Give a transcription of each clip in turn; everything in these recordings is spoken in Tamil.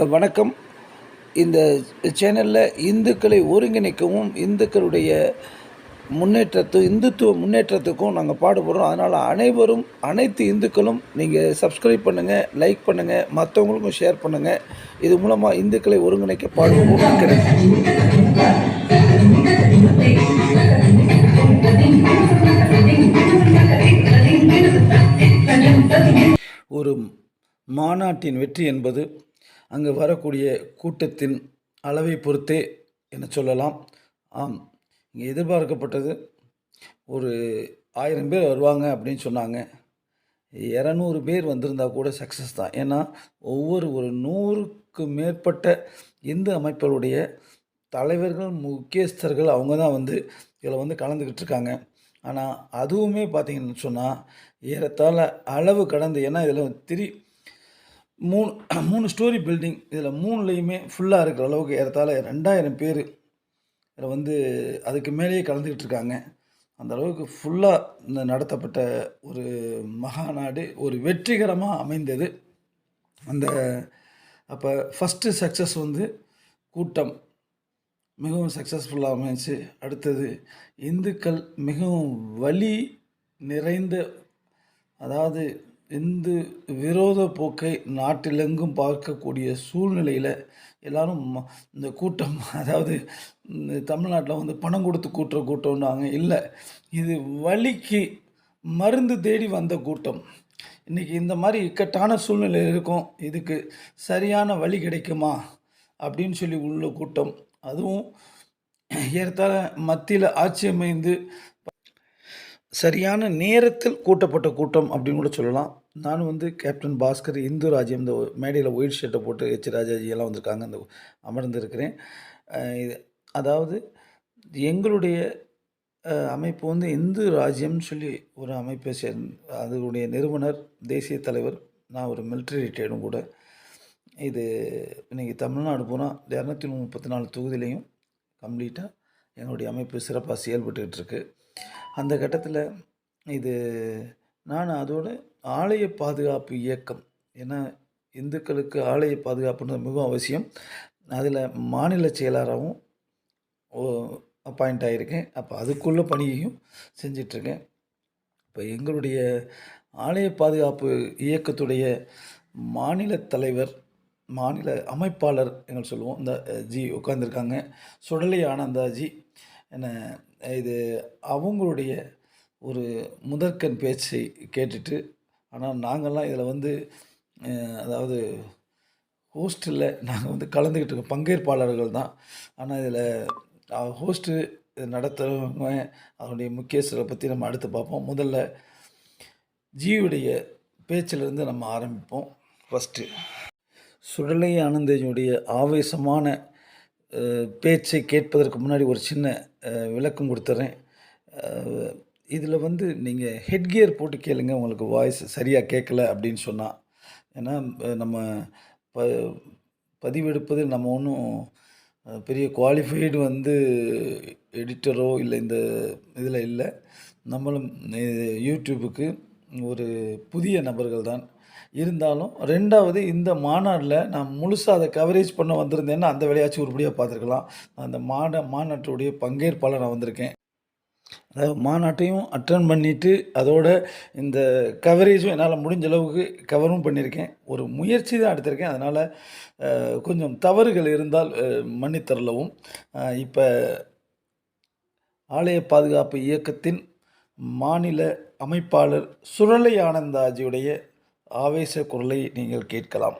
வணக்கம். இந்த சேனலில் இந்துக்களை ஒருங்கிணைக்கவும் இந்துக்களுடைய இந்துத்துவ முன்னேற்றத்துக்கும் நாங்கள் பாடுபடுறோம். அதனால் அனைத்து இந்துக்களும் நீங்கள் சப்ஸ்கிரைப் பண்ணுங்கள், லைக் பண்ணுங்கள், மற்றவங்களுக்கும் ஷேர் பண்ணுங்கள். இது மூலமாக இந்துக்களை ஒருங்கிணைக்க பாடுபடுவோம். ஒரு மாநாட்டின் வெற்றி என்பது அங்கு வரக்கூடிய கூட்டத்தின் அளவை பொறுத்தே என சொல்லலாம். ஆம், இங்கே எதிர்பார்க்கப்பட்டது ஒரு 1000 பேர் வருவாங்க அப்படின்னு சொன்னாங்க. 200 பேர் வந்திருந்தால் கூட சக்ஸஸ் தான். ஏன்னா ஒரு 100க்கு மேற்பட்ட இந்து அமைப்புகளுடைய தலைவர்கள், முக்கியஸ்தர்கள் அவங்க தான் இதில் கலந்துக்கிட்டு இருக்காங்க. ஆனால் அதுவுமே பார்த்திங்கன்னு சொன்னால் ஏறத்தாழ அளவு கடந்து, ஏன்னா இதில் மூணு ஸ்டோரி பில்டிங், இதில் 3லையுமே ஃபுல்லாக இருக்கிற அளவுக்கு ஏறத்தாழ 2000 பேர் இதில் அதுக்கு மேலேயே கலந்துக்கிட்டு இருக்காங்க. அந்த அளவுக்கு ஃபுல்லாக நடத்தப்பட்ட ஒரு மகாநாடு ஒரு வெற்றிகரமாக அமைந்தது. அப்போ ஃபஸ்ட்டு சக்ஸஸ் கூட்டம் மிகவும் சக்ஸஸ்ஃபுல்லாக அமைச்சு. அடுத்தது இந்துக்கள் மிகவும் வலி நிறைந்த, அதாவது இந்து விரோத போக்கை நாட்டிலெங்கும் பார்க்கக்கூடிய சூழ்நிலையில் எல்லோரும் இந்த கூட்டம், அதாவது தமிழ்நாட்டில் பணம் கொடுத்து கூட்டுற கூட்டம்னாங்க, இல்லை, இது வலிக்கு மருந்து தேடி வந்த கூட்டம். இன்றைக்கி இந்த மாதிரி இக்கட்டான சூழ்நிலை இருக்கும், இதுக்கு சரியான வழி கிடைக்குமா அப்படின்னு சொல்லி உள்ள கூட்டம். அதுவும் ஏறத்தாழ மத்தியில் ஆட்சி அமைந்து சரியான நேரத்தில் கூட்டப்பட்ட கூட்டம் அப்படின்னு கூட சொல்லலாம். நானும் கேப்டன் பாஸ்கர், இந்து ராஜ்யம், இந்த மேடையில் ஒயிட் ஷர்ட்டை போட்டு ஹெச் ராஜாஜி எல்லாம் வந்திருக்காங்க, அமர்ந்திருக்கிறேன். அதாவது எங்களுடைய அமைப்பு இந்து ராஜ்யம்னு சொல்லி ஒரு அமைப்பை அதனுடைய நிறுவனர், தேசிய தலைவர், நான் ஒரு மிலிட்ரி ரிட்டையர்டும் கூட. இது இன்றைக்கி தமிழ்நாடு பூரா 234 தொகுதியிலையும் கம்ப்ளீட்டாக எங்களுடைய அமைப்பு சிறப்பாக செயல்பட்டுக்கிட்டு இருக்கு. அந்த கட்டத்தில் நான் அதோட ஆலய பாதுகாப்பு இயக்கம், ஏன்னா இந்துக்களுக்கு ஆலய பாதுகாப்புன்றது மிகவும் அவசியம். அதில் மாநில செயலாளராகவும் அப்பாயிண்ட் ஆகியிருக்கேன். அப்போ அதுக்குள்ள பணியையும் செஞ்சிட்ருக்கேன். இப்போ எங்களுடைய ஆலய பாதுகாப்பு இயக்கத்துடைய மாநில தலைவர், மாநில அமைப்பாளர் எங்கள் சொல்லுவோம், இந்த ஜி உட்காந்துருக்காங்க, சுடலை ஆனந்தாஜி. என்ன இது அவங்களுடைய ஒரு முதற்கண் பேச்சை கேட்டுட்டு, ஆனால் நாங்கள்லாம் இதில் அதாவது ஹோஸ்டில் நாங்கள் கலந்துக்கிட்டு இருக்கோம், பங்கேற்பாளர்கள் தான். ஆனால் இதில் ஹோஸ்ட்டு நடத்துகிறவங்க, அதனுடைய முக்கியஸ்தரை பற்றி நம்ம அடுத்து பார்ப்போம். முதல்ல ஜியுடைய பேச்சிலிருந்து நம்ம ஆரம்பிப்போம். ஃபஸ்ட்டு சுடலை ஆனந்தஜியுடைய ஆவேசமான பேச்சை கேட்பதற்கு முன்னாடி ஒரு சின்ன விளக்கம் கொடுத்துட்றேன். இதில் நீங்கள் ஹெட்கியர் போட்டு கேளுங்க, உங்களுக்கு வாய்ஸ் சரியாக கேட்கல அப்படின்னு சொன்னால். ஏன்னா நம்ம பதிவெடுப்பது நம்ம ஒன்றும் பெரிய குவாலிஃபைடு எடிட்டரோ இல்லை இந்த இதில் இல்லை. நம்மளும் யூடியூபுக்கு ஒரு புதிய நபர்கள் தான். இருந்தாலும் 2வது இந்த மாநாட்டில் நான் முழுசாக அதை கவரேஜ் பண்ண வந்திருந்தேன்னா அந்த வேலையாச்சும் உருப்படியாக பார்த்துருக்கலாம். அந்த மாநாட்டுடைய பங்கேற்பாளர் நான் வந்திருக்கேன். அதாவது மாநாட்டையும் அட்டன் பண்ணிவிட்டு அதோட இந்த கவரேஜும் என்னால் முடிஞ்ச அளவுக்கு கவரும் பண்ணியிருக்கேன். ஒரு முயற்சி தான் எடுத்திருக்கேன். அதனால் கொஞ்சம் தவறுகள் இருந்தால் மன்னித்தரலவும். இப்போ ஆலய பாதுகாப்பு இயக்கத்தின் மாநில அமைப்பாளர் சுடலை ஆனந்தாஜியுடைய ஆவேச குரலை நீங்கள் கேட்கலாம்.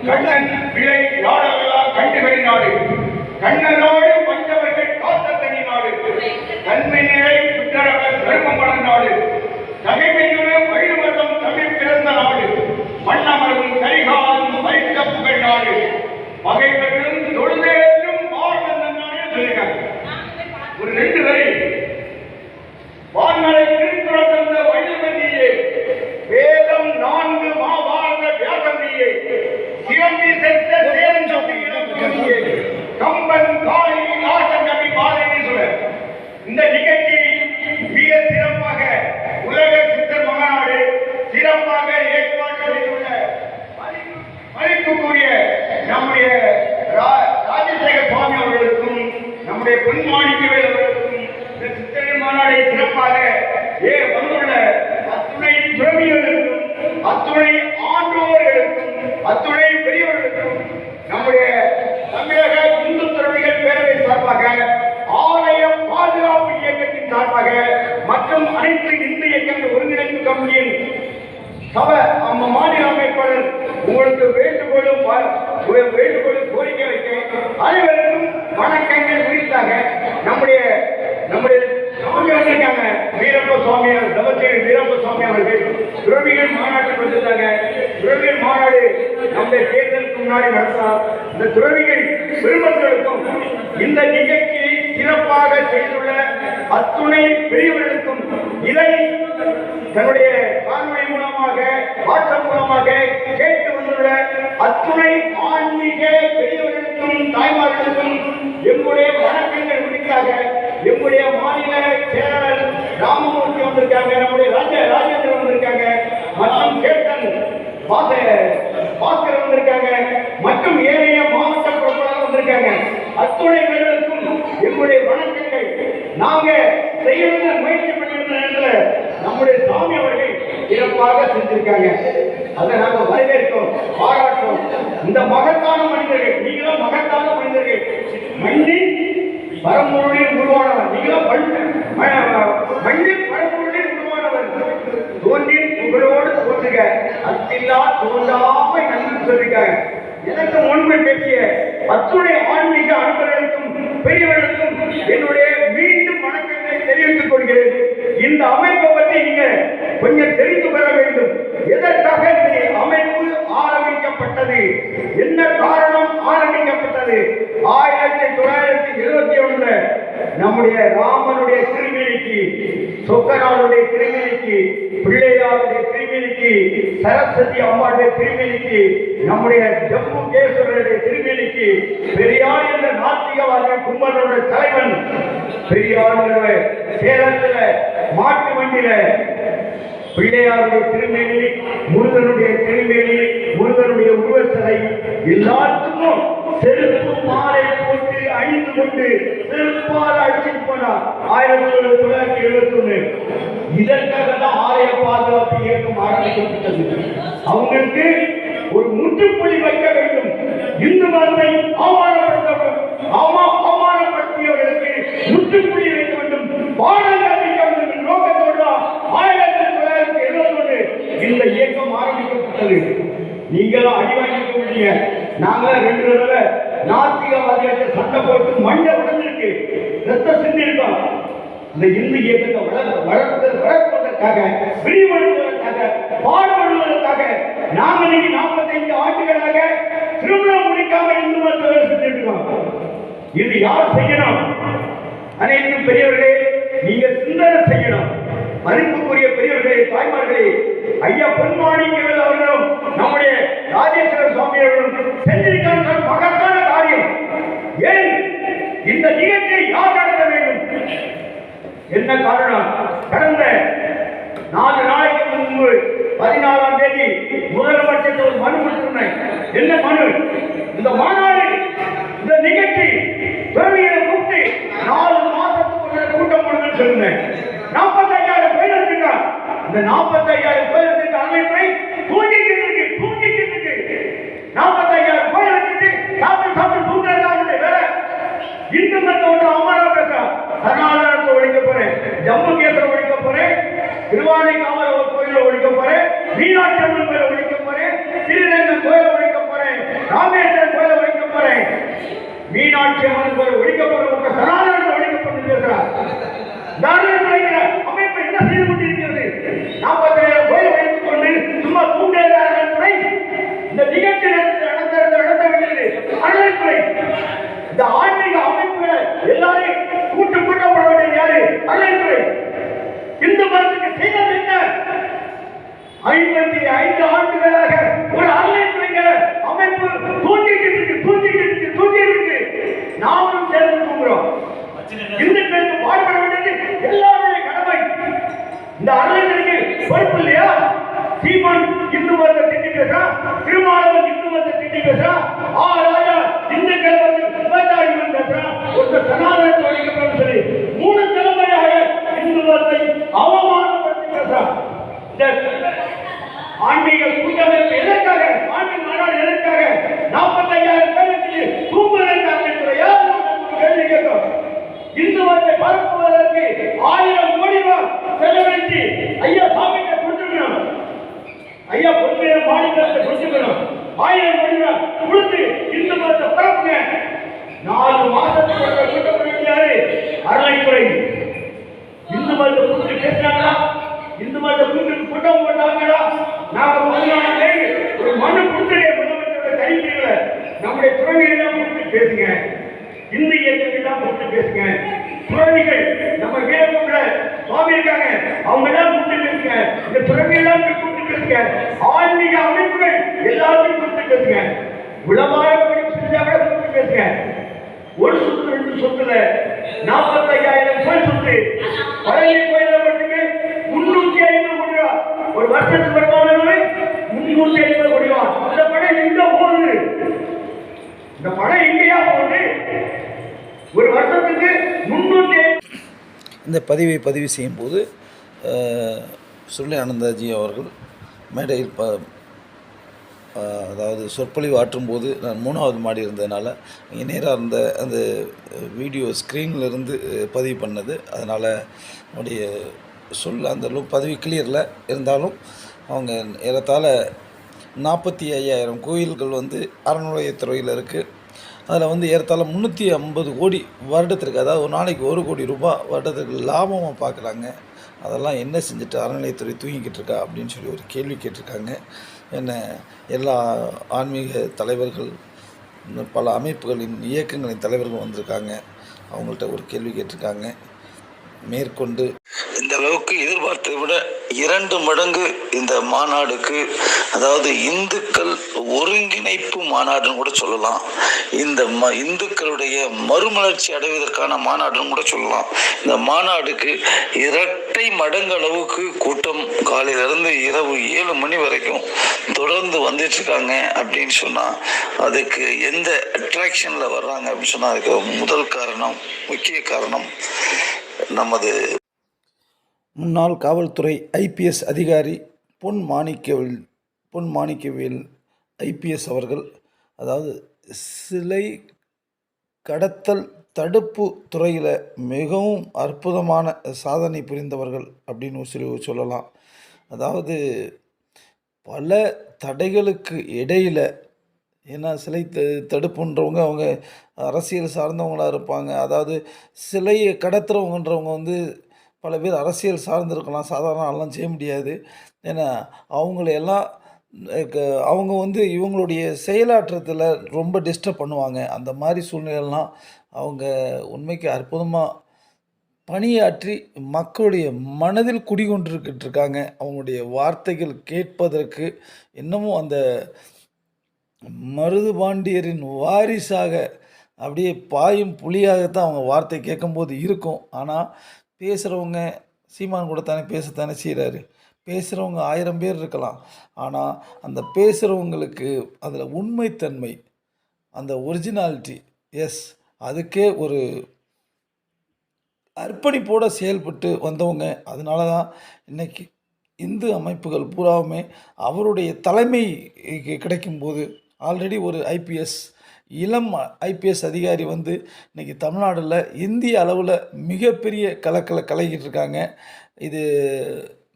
கண்ணன் விளை நாடெல்லாம் கண்டுகடி நாடு, கண்ணனோடு பஞ்சவர்கள் காத்த தனி நாடு, தன்மை நிலை புற்றரவர் தர்மமணன் நாடு, தகைமையுடன் வைடுவதம் தமிழ் பிறந்த நாடு, மன்னமரும் கைகாலும் வைத்த புகழ் நாடு, பகைவர்களும் தொழுதேற்றும் வாழ்ந்த நாடு சொல்லுங்க. ஒரு 2 வரி. வான்மலை திருக்குறள் தந்த வைடுவதியே, வேதம் 4 மாபாரத வியாசந்தியே, சிவம்பி செத்த வணக்கங்கள் குறித்தாக நம்முடைய நம்முடைய சுவாமி வந்திருக்காங்க. வீரப்ப சுவாமியார் தவச்சேரி வீரப்ப சுவாமி அவர்கள் துறவிகள் மாநாட்டுக்கு வந்திருந்தாங்க. துறவிகள் மாநாடு நம்முடைய தேர்தலுக்கு முன்னாடி நடத்தலாம். இந்த துறவிகள் பெருமக்களுக்கும் இந்த நிகழ்ச்சியை சிறப்பாக செய்துள்ள அத்துணை பெரியவர்களுக்கும் இதை தன்னுடைய காணொலி மூலமாக வாட்ஸ்அப் மூலமாக கேட்டு வந்துள்ள அத்துணை ஆன்மீக பெரியவர்களுக்கும் தாய்மார்களுக்கும் எங்களுடைய வணக்கங்கள் குறித்தாக எங்களுடைய மாநில செயலாளர் ராமமூர்த்தி வந்திருக்காங்க, நம்முடைய ராஜேந்திரன் வந்திருக்காங்க, மற்றும் கேப்டன் பாஸ்கர் வந்திருக்காங்க, மற்றும் ஏனைய மாவட்ட பொறுப்பாளர் வந்திருக்காங்க. அத்துணை பேர்களுக்கும் எங்களுடைய வணக்கங்கள். நாங்க செய்ய முயற்சி பண்ணியிருந்த நேரத்தில் நம்முடைய சாமி அவர்கள் சிறப்பாக செஞ்சிருக்காங்க. அதை நாங்கள் வரவேற்கிறோம், பாராட்டுறோம். இந்த மகத்தான மனிதர்கள், நீங்களும் மகத்தான மனிதர்கள். மண்ணின் பரம்பொருளில் உருவானவர், நீங்களும் மண்ணின் பரம்பொருளில் உருவானவர். தோன்றின் புகழோடு தோன்றுக, அத்தில்லா தோன்றாமை நன்கு சொல்லிருக்காங்க. எனக்கு முன்பு பேசிய அத்துணை ஆன்மீக அன்பர்களுக்கும் பெரியவர்களுக்கும் என்னுடைய மீண்டும் வணக்கங்களை தெரிவித்துக் கொள்கிறேன். இந்த அமைப்பை பற்றி நீங்க கொஞ்சம் தெரிந்து கொள்ள வேண்டும். எதற்காக இந்த அமைப்பு ஆரம்பிக்கப்பட்டது, என்ன காரணம் ஆரம்பிக்கப்பட்டது? 1971 நம்முடைய ராமனுடைய திருமேனிக்கு, சொக்கநாளுடைய திருமேனிக்கு, பிள்ளையாருடைய திருமேனிக்கு, சரஸ்வதி அம்மாவுடைய திருமேனிக்கு, நம்முடைய ஜம்புகேஸ்வரருடைய திருமேனிக்கு, பெரியார் என்ற நாத்திகவாத கும்பலோட தலைவன் பெரியார் சேலத்துல மாட்டு வண்டியில பிள்ளையாருடைய திருமேனி, முருகனுடைய திருமேனி, முருகனுடைய உருவச்சிலை எல்லாத்துக்கும் செருப்பு மாலை போட்டு அணிந்து கொண்டு செருப்பால் அடிச்சுட்டு போனார் 1971. இதற்காக தான் ஆலய பாதுகாப்பு இயக்கம் ஆரம்பிக்கப்பட்டது. அவங்களுக்கு ஒரு முற்றுப்புள்ளி வைக்க வேண்டும். இந்து மதத்தை அவமானப்படுத்தியவர்களுக்கு முற்றுப்புள்ளி வைக்க வேண்டும், பாடம் கற்பிக்க வேண்டும் என்ற நோக்கத்தோடு 1971 இந்த இயக்கம் ஆரம்பிக்கப்பட்டது. நீங்களும் அடி வாங்கிக்க முடியுங்க. நாங்களும் 2 தடவை நாத்திகவாதிகளை சண்டை போட்டு மண்டை உடஞ்சிருக்கு, ரத்த சிந்தி இருக்கோம். இந்த இந்து இயக்கத்தை வளர்ப்பதற்காக, விரிவடைவதற்காக, பாடுபடுவதற்காக நாங்கள் 45 ஆண்டுகளாக திருமணம் முடிக்காம இந்து மதத்தை செஞ்சுட்டு இருக்கோம். இது யார் செய்யணும்? அனைத்து பெரியவர்களே, நீங்க சிந்தனை செய்யணும். மதிப்புக்குரிய பெரியவர்களே, தாய்மார்களே, ஐயா பொன்மாணிக்கவேல் அவர்களும் நம்முடைய ராஜேஸ்வர சுவாமி அவர்களும் செஞ்சிருக்காங்க மகத்தான காரியம். ஏன் இந்த நிகழ்ச்சியை யார் நடத்த வேண்டும்? என்ன காரணம்? கடந்த 4 நாளைக்கு முன்பு 14ஆம் தேதி முதலமைச்சர் ஒரு மனு கொடுத்திருந்தேன். என்ன மனு? இந்த மாநாடு, இந்த நிகழ்ச்சி துறவிகளை கூப்பிட்டு 4 மாசத்துக்கு கூட்டம் போடுங்கன்னு சொல்லுங்க. 45,000 பேர் இருக்காங்க. இந்த 45,000 பேர் இருக்க அமைப்பை தூங்கிக்கிட்டு இருக்கு. 45,000 பேர் வச்சுட்டு சாப்பிட்டு தூங்குறதா வேற. இந்து மதத்தோட அவமானம் பேசுறான். சனாதனத்தை ஒழிக்க போறேன், ஜம்புகேஸ்வரர் ஒழிக்க போறேன், திருவானைக்காவல் கோயிலை ஒழிக்க போறேன், மீனாட்சி அம்மன் கோயிலை ஒழிக்க போறேன், ஸ்ரீரங்கம் கோயிலை ஒழிக்க போறேன், ராமேஸ்வரன் கோயிலை ஒழிக்க போறேன், மீனாட்சி அம்மன் கோயிலை ஒழிக்க போற சனாதனத்தை ஒழிக்க போறது பேசுறார். அமைப்பு என்ன செய்து கொண்டிருக்கிறது? 40,000 கோயில் வைத்துக் கொண்டு சும்மா தூங்குகிற இந்த நிகழ்ச்சி நடத்த வேண்டியது அறநிலைத்துறை. இந்த ஆன்மீக அமைப்புகளை எல்லாரையும் கூட்டப்பட வேண்டியது யாரு? அறநிலைத்துறை. இந்து மதத்துக்கு செய்தது என்ன? 55 ஆண்டுகளாக ஒரு அறநிலைத்துறை அமைப்பு தூங்கிட்டு இருக்கு. நாமும் சேர்ந்து தூங்குறோம். இந்துக்களுக்கு பாடுபட வேண்டியது எல்லாருடைய கடமை. இந்த அறநிலைத்துறைக்கு பொறுப்பு இல்லையா? சீமான் இந்து மதத்தை திட்டி பேசுறான், திருமாவளவன் இந்து மதத்தை திட்டி பேசுறான், ராஜா இந்துக்களை வந்து விபச்சாரிகள் பேசுறான், ஒரு சனாதனத்தை ஒழிக்கப்படும் சொல்லி 3 தலைமுறையாக இந்து மதத்தை அவமானப்படுத்தி பேசுறான். ஆன்மீக கூட்டமைப்பு எதற்காக? ஆன்மீக மாநாடு எதற்காக? 45,000 பேருக்கு தூங்குவதற்காக கேள்வி கேட்கும். இந்து மதத்தை பரப்புவதற்கு 1000 கோடி ரூபாய் செலவழித்து ஐயா சாமியை கொடுத்துக்கணும், ஐயா பொன்மையை மாநிலத்தை கொடுத்துக்கணும். 1000 கோடி ரூபாய் கொடுத்து இந்து மதத்தை பரப்புங்க. 4 மாசத்துக்கு இந்து இயக்கங்கள்லாம் கூப்பிட்டு பேசுங்க. துறவிகள் நம்ம வீரகுண்ட சுவாமி இருக்காங்க, அவங்க எல்லாம் கூப்பிட்டு பேசுங்க. இந்த துறவியெல்லாம் கூப்பிட்டு பேசுங்க. ஆன்மீக அமைப்புகள் எல்லாத்தையும் கூப்பிட்டு பேசுங்க. உளமாற படிப்பு செஞ்சா கூட கூப்பிட்டு பேசுங்க. ஒரு சொத்து 2 சொத்துல 45,000 கோயில் சொத்து. பழனி கோயில மட்டுமே 350 கோடி ரூபா. ஒரு வருஷத்துக்கு வருமானம் 350 கோடி ரூபா. இந்த படம் எங்க போகுது? இந்த படம் எங்கேயா போகுது? ஒரு வருஷத்துக்கு 350. இந்த பதிவு செய்யும்போது சுருளி ஆனந்தாஜி அவர்கள் மேடையில் அதாவது சொற்பொழிவு ஆற்றும்போது நான் 3வது மாடி இருந்ததுனால இங்கே நேராக இருந்த அந்த வீடியோ ஸ்க்ரீனில் இருந்து பதிவு பண்ணது. அதனால் என்னுடைய அந்த பதிவு கிளியரில் இருந்தாலும் அவங்க ஏறத்தாழ 45,000 கோயில்கள் அறநிலையத்துறையில் இருக்குது. அதில் ஏறத்தாழ 350 கோடி வருடத்திற்கு, அதாவது ஒரு நாளைக்கு 1 கோடி ரூபாய் வருடத்திற்கு லாபமாக பார்க்குறாங்க. அதெல்லாம் என்ன செஞ்சுட்டு அறநிலையத்துறை தூங்கிக்கிட்டு இருக்கா அப்படின்னு சொல்லி ஒரு கேள்வி கேட்டிருக்காங்க. என்ன எல்லா ஆன்மீக தலைவர்கள், பல அமைப்புகளின் இயக்கங்களின் தலைவர்கள் வந்திருக்காங்க. அவங்கள்ட்ட ஒரு கேள்வி கேட்டிருக்காங்க. மேற்கொண்டு இந்த அளவுக்கு எதிர்பார்த்ததை விட 2 மடங்கு இந்த மாநாடுக்கு, அதாவது இந்துக்கள் ஒருங்கிணைப்பு மாநாடுன்னு கூட சொல்லலாம், இந்த இந்துக்களுடைய மறுமலர்ச்சி அடைவதற்கான மாநாடுன்னு கூட சொல்லலாம். இந்த மாநாடுக்கு 2 மடங்கு அளவுக்கு கூட்டம் காலையிலிருந்து இரவு 7 மணி வரைக்கும் தொடர்ந்து வந்துட்டு இருக்காங்க அப்படின்னு சொன்னால் அதுக்கு எந்த அட்ராக்ஷனில் வர்றாங்க அப்படின்னு சொன்னால் அதுக்கு முதல் காரணம், முக்கிய காரணம் நமது முன்னாள் காவல்துறை ஐபிஎஸ் அதிகாரி பொன் மாணிக்கவேல் ஐபிஎஸ் அவர்கள், அதாவது சிலை கடத்தல் தடுப்பு துறையில் மிகவும் அற்புதமான சாதனை புரிந்தவர்கள் அப்படின்னு சொல்லலாம். அதாவது பல தடைகளுக்கு இடையில், ஏன்னா சிலை தடுப்புன்றவங்க அவங்க அரசியல் சார்ந்தவங்களாக இருப்பாங்க. அதாவது சிலையை கடத்துறவங்கன்றவங்க பல பேர் அரசியல் சார்ந்திருக்கலாம், சாதாரண ஆள்லாம் செய்ய முடியாது. ஏன்னா அவங்களையெல்லாம் அவங்க இவங்களுடைய செயலாற்றத்தில் ரொம்ப டிஸ்டர்ப் பண்ணுவாங்க. அந்த மாதிரி சூழ்நிலைலாம் அவங்க உண்மைக்கு அற்புதமாக பணியாற்றி மக்களுடைய மனதில் குடிகொண்டிருக்கிட்டு இருக்காங்க. அவங்களுடைய வார்த்தைகள் கேட்பதற்கு இன்னமும் அந்த மருது பாண்டியரின் வாரிசாக அப்படியே பாயும் புலியாகத்தான் அவங்க வார்த்தை கேட்கும்போது இருக்கும். ஆனால் பேசுகிறவங்க சீமான் கூட தானே பேசத்தானே செய்கிறாரு. பேசுகிறவங்க 1000 பேர் இருக்கலாம். ஆனால் அந்த பேசுகிறவங்களுக்கு அதில் உண்மைத்தன்மை, அந்த ஒரிஜினாலிட்டி, அதுக்கே ஒரு அர்ப்பணிப்போடு செயல்பட்டு வந்தவங்க. அதனால தான் இன்றைக்கி இந்து அமைப்புகள் பூராவுமே அவருடைய தலைமை கிடைக்கும்போது, ஆல்ரெடி ஒரு இளம் ஐபிஎஸ் அதிகாரி இன்றைக்கி தமிழ்நாட்டில் இந்திய அளவில் மிகப்பெரிய கலக்கிட்டு இருக்காங்க. இது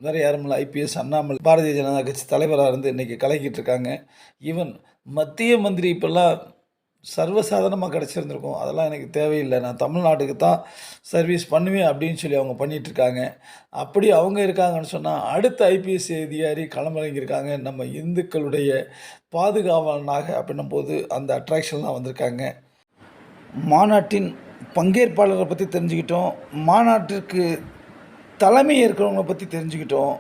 வேறு யாருமில்ல, ஐபிஎஸ் அண்ணாமலை பாரதிய ஜனதா கட்சி தலைவராக இருந்து இன்றைக்கி கலக்கிட்டு இருக்காங்க. ஈவன் மத்திய மந்திரி இப்போல்லாம் சர்வசாதாரணமாக கிடச்சிருந்துருக்கும். அதெல்லாம் எனக்கு தேவையில்லை, நான் தமிழ்நாட்டுக்கு தான் சர்வீஸ் பண்ணுவேன் அப்படின்னு சொல்லி அவங்க பண்ணிகிட்ருக்காங்க. அப்படி அவங்க இருக்காங்கன்னு சொன்னால் அடுத்த ஐபிஎஸ் அதிகாரி களமிறங்கியிருக்காங்க நம்ம இந்துக்களுடைய பாதுகாவலனாக. அப்படின்னும் போது அந்த அட்ராக்ஷன்லாம் வந்திருக்காங்க. மாநாட்டின் பங்கேற்பாளரை பற்றி தெரிஞ்சுக்கிட்டோம், மாநாட்டிற்கு தலைமை ஏற்கிறவங்களை பற்றி தெரிஞ்சுக்கிட்டோம்.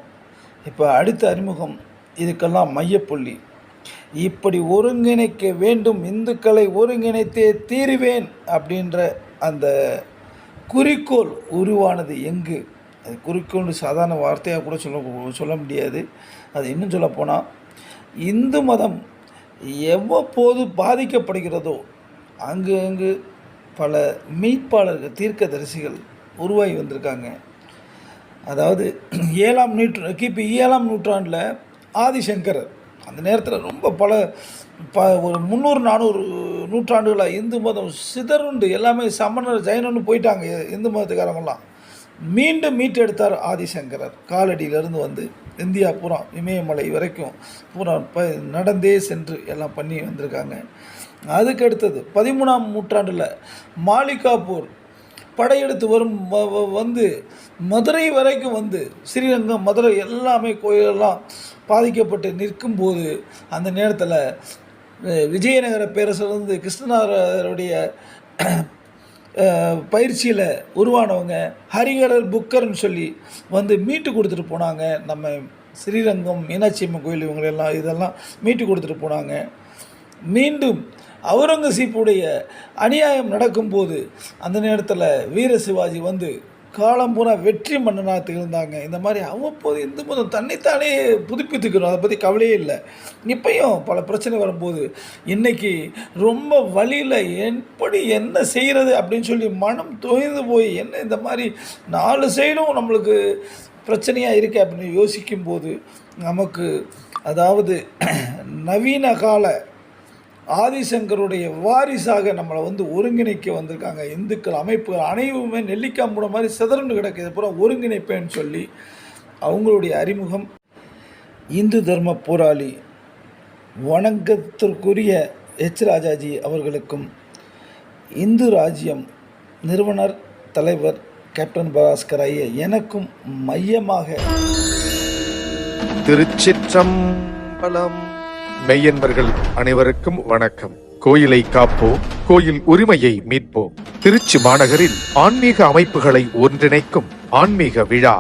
இப்போ அடுத்த அறிமுகம், இதுக்கெல்லாம் மையப்புள்ளி, இப்படி ஒருங்கிணைக்க வேண்டும், இந்துக்களை ஒருங்கிணைத்தே தீருவேன் அப்படின்ற அந்த குறிக்கோள் உருவானது எங்கு? அது குறிக்கோள் சாதாரண வார்த்தையாக கூட சொல்ல முடியாது. அது இன்னும் சொல்லப்போனால், இந்து மதம் எவ்வப்போது பாதிக்கப்படுகிறதோ அங்கு பல மீட்பாளர்கள், தீர்க்கதரிசிகள் உருவாகி வந்திருக்காங்க. அதாவது கிபி 7ஆம் நூற்றாண்டில் ஆதிசங்கரர், அந்த நேரத்தில் ரொம்ப ஒரு 300-400 நூற்றாண்டுகளாக இந்து மதம் சிதறுண்டு எல்லாமே சமணர் ஜெயினன்னு போயிட்டாங்க. இந்து மதத்துக்காரங்கெல்லாம் மீண்டும் மீட்டெடுத்தார் ஆதிசங்கரர். காலடியிலிருந்து இந்தியா பூரா இமயமலை வரைக்கும் பூரா நடந்தே சென்று எல்லாம் பண்ணி வந்திருக்காங்க. அதுக்கு அடுத்தது 13ஆம் நூற்றாண்டில் மாலிகாப்பூர் படையெடுத்து மதுரை வரைக்கும் ஸ்ரீரங்கம், மதுரை எல்லாமே கோயிலெல்லாம் பாதிக்கப்பட்டு நிற்கும்போது அந்த நேரத்தில் விஜயநகர பேரரசர் கிருஷ்ணனாருடைய பயிற்சியில் உருவானவங்க ஹரிகரர் புக்கர்னு சொல்லி வந்து மீட்டு கொடுத்துட்டு போனாங்க. நம்ம ஸ்ரீரங்கம் மீனாட்சி அம்மன் கோயில் இவங்களெல்லாம் இதெல்லாம் மீட்டு கொடுத்துட்டு போனாங்க. மீண்டும் அவுரங்கசீப்புடைய அநியாயம் நடக்கும்போது அந்த நேரத்தில் வீர சிவாஜி வந்து காலம் பூரா வெற்றி மன்னனாக திகழ்ந்தாங்க. இந்த மாதிரி அவ்வப்போது இந்து மதம் தன்னைத்தானே புதுப்பித்துக்கணும், அதை பற்றி கவலையே இல்லை. இப்பயும் பல பிரச்சனை வரும்போது இன்றைக்கி ரொம்ப வழியில் எப்படி என்ன செய்கிறது அப்படின்னு சொல்லி மனம் தொய்ந்து போய் என்ன இந்த மாதிரி 4 சைடும் நம்மளுக்கு பிரச்சனையாக இருக்குது அப்படின்னு யோசிக்கும்போது நமக்கு அதாவது நவீன கால ஆதிசங்கருடைய வாரிசாக நம்மளை வந்து ஒருங்கிணைக்க வந்திருக்காங்க. இந்துக்கள் அமைப்புகள் அனைவருமே நெல்லிக்காய் மூட மாதிரி சிதறண்டு கிடக்குது பூரா ஒருங்கிணைப்பேன்னு சொல்லி அவங்களுடைய அறிமுகம். இந்து தர்ம போராளி வணக்கத்திற்குரிய ராஜாஜி அவர்களுக்கும் இந்து ராஜ்யம் நிறுவனர் தலைவர் கேப்டன் பாஸ்கர் ஐயா எனக்கும் மையமாக திருச்சிற்றம்பலம். மெய்யன்பர்கள் அனைவருக்கும் வணக்கம். கோயிலை காப்போம், கோயில் உரிமையை மீட்போம். திருச்சி மாநகரில் ஆன்மீக அமைப்புகளை ஒன்றிணைக்கும் ஆன்மீக விழா.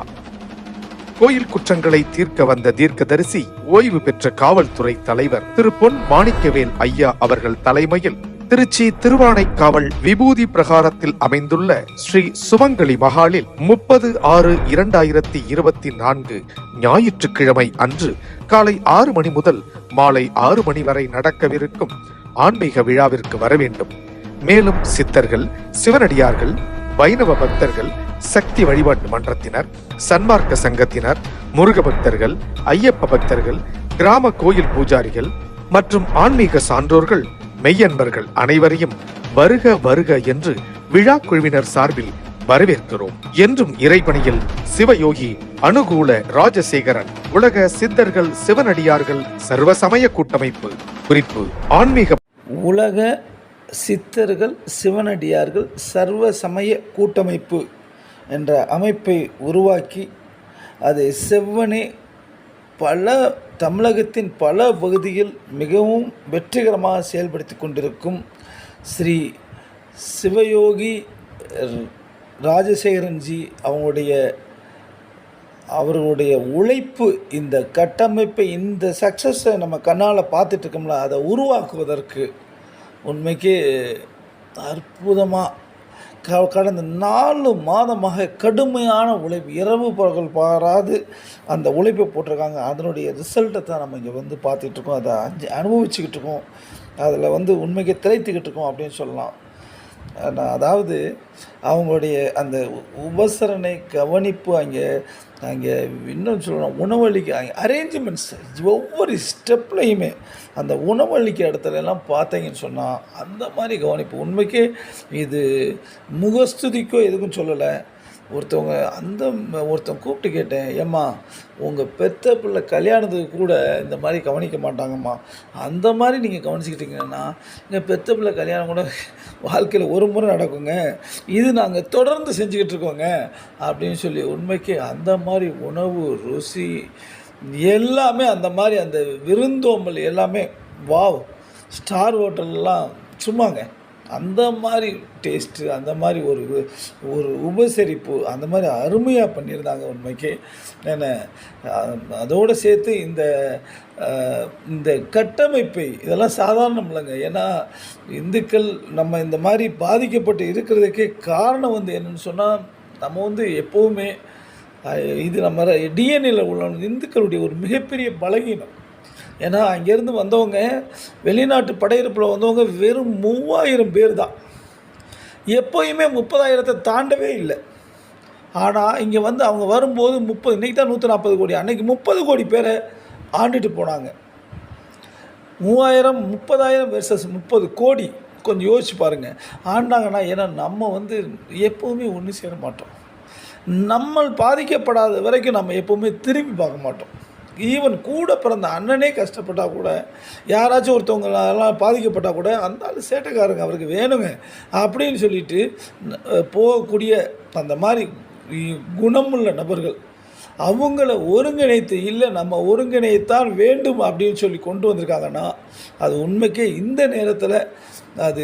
கோயில் குற்றங்களை தீர்க்க வந்த தீர்க்கதரிசி ஓய்வு பெற்ற காவல்துறை தலைவர் திரு பொன் மாணிக்கவேல் ஐயா அவர்கள் தலைமையில் திருச்சி திருவானைக்காவல் விபூதி பிரகாரத்தில் அமைந்துள்ள ஸ்ரீ சுமங்கலி மகாலில் 30/6/2024 ஞாயிற்றுக்கிழமை அன்று காலை 6 மணி முதல் மாலை 6 மணி வரை நடக்கவிருக்கும் ஆன்மீக விழாவிற்கு வர வேண்டும். மேலும் சித்தர்கள், சிவனடியார்கள், வைணவ பக்தர்கள், சக்தி வழிபாட்டு மன்றத்தினர், சன்மார்க்க சங்கத்தினர், முருக பக்தர்கள், ஐயப்ப பக்தர்கள், கிராம கோயில் பூஜாரிகள் மற்றும் ஆன்மீக சான்றோர்கள், மெய்யன்பர்கள் அனைவரையும் வருக வருக என்று விழா குழுவினர் சார்பில் வரவேற்கிறோம். என்றும் இறைபணியில் சிவயோகி அனுகூல ராஜசேகரன், உலக சித்தர்கள் சிவனடியார்கள் சர்வசமய கூட்டமைப்பு. குறிப்பு: ஆன்மீக உலக சித்தர்கள் சிவனடியார்கள் சர்வ சமய கூட்டமைப்பு என்ற அமைப்பை உருவாக்கி அதை செவ்வனே தமிழகத்தின் பல பகுதியில் மிகவும் வெற்றிகரமாக செயல்படுத்தி கொண்டிருக்கும் ஸ்ரீ சிவயோகி ராஜசேகரன்ஜி அவர்களுடைய உழைப்பு, இந்த கட்டமைப்பை, இந்த சக்ஸஸை நம்ம கண்ணால் பார்த்துட்ருக்கோம்ல, அதை உருவாக்குவதற்கு உண்மைக்கே அற்புதமாக கடந்த 4 மாதமாக கடுமையான உழைப்பு, இரவு பகல் பாராது அந்த உழைப்பை போட்டிருக்காங்க. அதனுடைய ரிசல்ட்டை தான் நம்ம இங்கே வந்து பார்த்துட்ருக்கோம், அதை அனுபவிச்சுக்கிட்டு இருக்கோம், அதில் வந்து உண்மைக்கே திளைத்துக்கிட்டு இருக்கோம் அப்படின்னு சொல்லலாம். அதாவது அவங்களுடைய அந்த உபசரணை கவனிப்பு, அங்கே இன்னும் சொல்லணும் உணவளிக்க அரேஞ்ச்மெண்ட்ஸ், ஒவ்வொரு ஸ்டெப்லையுமே அந்த உணவளிக்க இடத்துலலாம் பார்த்தீங்கன்னு சொன்னால் அந்த மாதிரி கவனிப்பு உண்மைக்கே இது முகஸ்துதிக்கோ எதுக்கும் சொல்லலை. ஒருத்தவங்க கூப்பிட்டு கேட்டேன், ஏம்மா உங்கள் பெத்த பிள்ளை கல்யாணத்துக்கு கூட இந்த மாதிரி கவனிக்க மாட்டாங்கம்மா, அந்த மாதிரி நீங்கள் கவனிச்சுக்கிட்டீங்கன்னா எங்கள் பெத்த பிள்ளை கல்யாணம் கூட வாழ்க்கையில் ஒரு முறை நடக்குங்க, இது நாங்கள் தொடர்ந்து செஞ்சுக்கிட்டு இருக்கோங்க அப்படின்னு சொல்லி உண்மைக்கு அந்த மாதிரி உணவு ருசி எல்லாமே அந்த மாதிரி அந்த விருந்தோம்பல் எல்லாமே வாவ், ஸ்டார் ஹோட்டல்லாம் சும்மாங்க அந்த மாதிரி டேஸ்ட்டு, அந்த மாதிரி ஒரு உபசரிப்பு அந்த மாதிரி அருமையாக பண்ணியிருந்தாங்க உண்மைக்கு. ஏன்னா அதோடு சேர்த்து இந்த கட்டமைப்பை இதெல்லாம் சாதாரணம் இல்லைங்க. ஏன்னா இந்துக்கள் நம்ம இந்த மாதிரி பாதிக்கப்பட்டு இருக்கிறதுக்கே காரணம் வந்து என்னென்னு சொன்னால், நம்ம வந்து எப்போவுமே இது நம்ம டிஎன்ஏல உள்ள இந்துக்களுடைய ஒரு மிகப்பெரிய பலகீனம். ஏன்னா அங்கேருந்து வந்தவங்க, வெளிநாட்டு படையெடுப்பில் வந்தவங்க வெறும் 3000 பேர் தான், எப்போயுமே 30,000 தாண்டவே இல்லை. ஆனால் இங்கே வந்து அவங்க வரும்போது 30, இன்றைக்கி தான் 140 கோடி, அன்றைக்கி 30 கோடி பேரை ஆண்டுட்டு போனாங்க. 3000 வெர்சஸ் 30 கோடி, கொஞ்சம் யோசிச்சு பாருங்கள் ஆண்டாங்கன்னா. ஏன்னா நம்ம வந்து எப்போவுமே ஒன்று சேர மாட்டோம், நம்ம பாதிக்கப்படாத வரைக்கும் நம்ம எப்போவுமே திரும்பி பார்க்க மாட்டோம். ஈவன் கூட பிறந்த அண்ணனே கஷ்டப்பட்டால் கூட, யாராச்சும் ஒருத்தவங்களாம் பாதிக்கப்பட்டால் கூட, அந்த ஆள் சேட்டைக்காரங்க அவருக்கு வேணுங்க அப்படின்னு சொல்லிட்டு போகக்கூடிய அந்த மாதிரி குணமுள்ள நபர்கள் அவங்கள ஒருங்கிணைத்து, இல்லை நம்ம ஒருங்கிணைத்தான் வேண்டும் அப்படின்னு சொல்லி கொண்டு வந்திருக்காங்கன்னா, அது உண்மைக்கே இந்த நேரத்தில் அது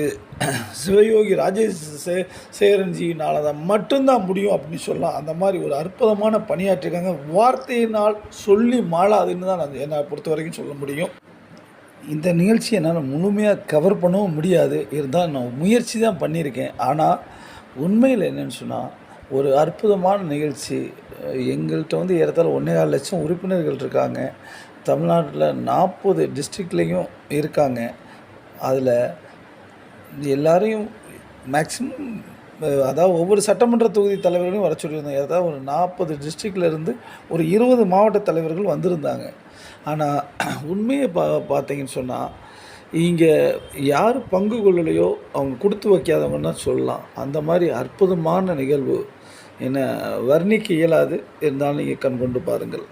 சிவயோகி ராஜசேகரன்ஜியினால் தான் மட்டும்தான் முடியும் அப்படின்னு சொல்லலாம். அந்த மாதிரி ஒரு அற்புதமான பணியாற்றிருக்காங்க. வார்த்தையினால் சொல்லி மாளாதுன்னு தான் நான் என்னை பொறுத்த வரைக்கும் சொல்ல முடியும். இந்த நிகழ்ச்சியை என்னால் முழுமையாக கவர் பண்ணவும் முடியாது, இருந்தால் நான் முயற்சி தான் பண்ணியிருக்கேன். ஆனால் உண்மையில் என்னென்னு சொன்னால், ஒரு அற்புதமான நிகழ்ச்சி. எங்கள்கிட்ட வந்து ஏறத்தாழ 1.25 லட்சம் உறுப்பினர்கள் இருக்காங்க. தமிழ்நாட்டில் 40 டிஸ்ட்ரிக்ட்லேயும் இருக்காங்க. அதில் எல்லாரையும் மேக்ஸிமம் அதாவது ஒவ்வொரு சட்டமன்ற தொகுதி தலைவர்களையும் வர சொல்லியிருந்தாங்க. ஏதாவது ஒரு 40 டிஸ்ட்ரிக்ட்லேருந்து ஒரு 20 மாவட்ட தலைவர்கள் வந்திருந்தாங்க. ஆனால் உண்மையை பார்த்தீங்கன்னு சொன்னால், இங்கே யார் பங்கு கொள்ளலையோ அவங்க கொடுத்து வைக்காதவங்கன்னு தான் சொல்லலாம். அந்த மாதிரி அற்புதமான நிகழ்வு என்ன வர்ணிக்க இயலாது. இருந்தாலும் நீங்கள் கண் கொண்டு பாருங்கள்.